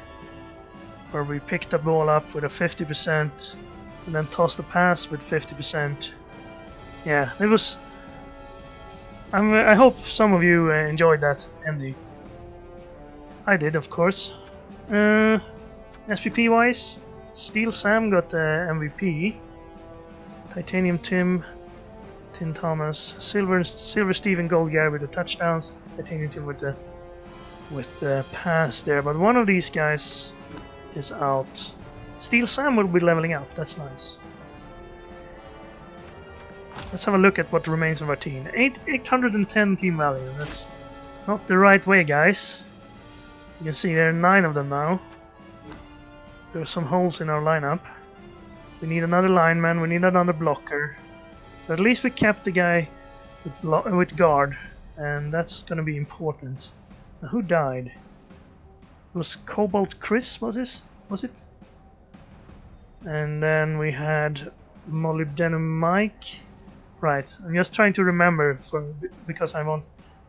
where we picked the ball up with a 50% and then tossed the pass with 50%. Yeah, it was... I hope some of you enjoyed that ending. I did, of course. SPP wise, Steel Sam got MVP. Titanium Tim Thomas, Silver Steve and Gold Guy with the touchdowns. Titanium Tim with the pass there, but one of these guys is out. Steel Sam will be leveling up. That's nice. Let's have a look at what remains of our team. 810 team value. That's not the right way, guys. You can see there are 9 of them now. There are some holes in our lineup. We need another lineman, we need another blocker. But at least we kept the guy with guard, and that's gonna be important. Now, who died? It was Cobalt Chris, was it? And then we had Molybdenum Mike. Right, I'm just trying to remember because I want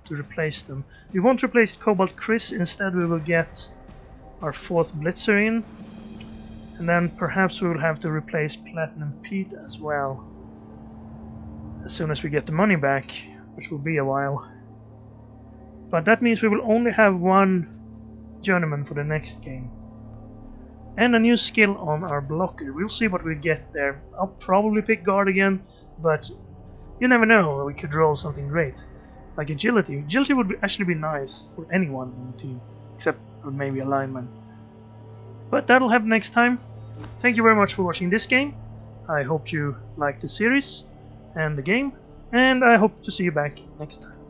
to replace them. We won't replace Cobalt Chris, instead we will get our 4th Blitzer in. And then perhaps we will have to replace Platinum Pete as well. As soon as we get the money back, which will be a while. But that means we will only have 1 journeyman for the next game. And a new skill on our blocker. We'll see what we get there. I'll probably pick guard again, but you never know, we could roll something great. Like agility. Agility would actually be nice for anyone in the team, except maybe a lineman. But that'll happen next time. Thank you very much for watching this game. I hope you liked the series and the game, and I hope to see you back next time.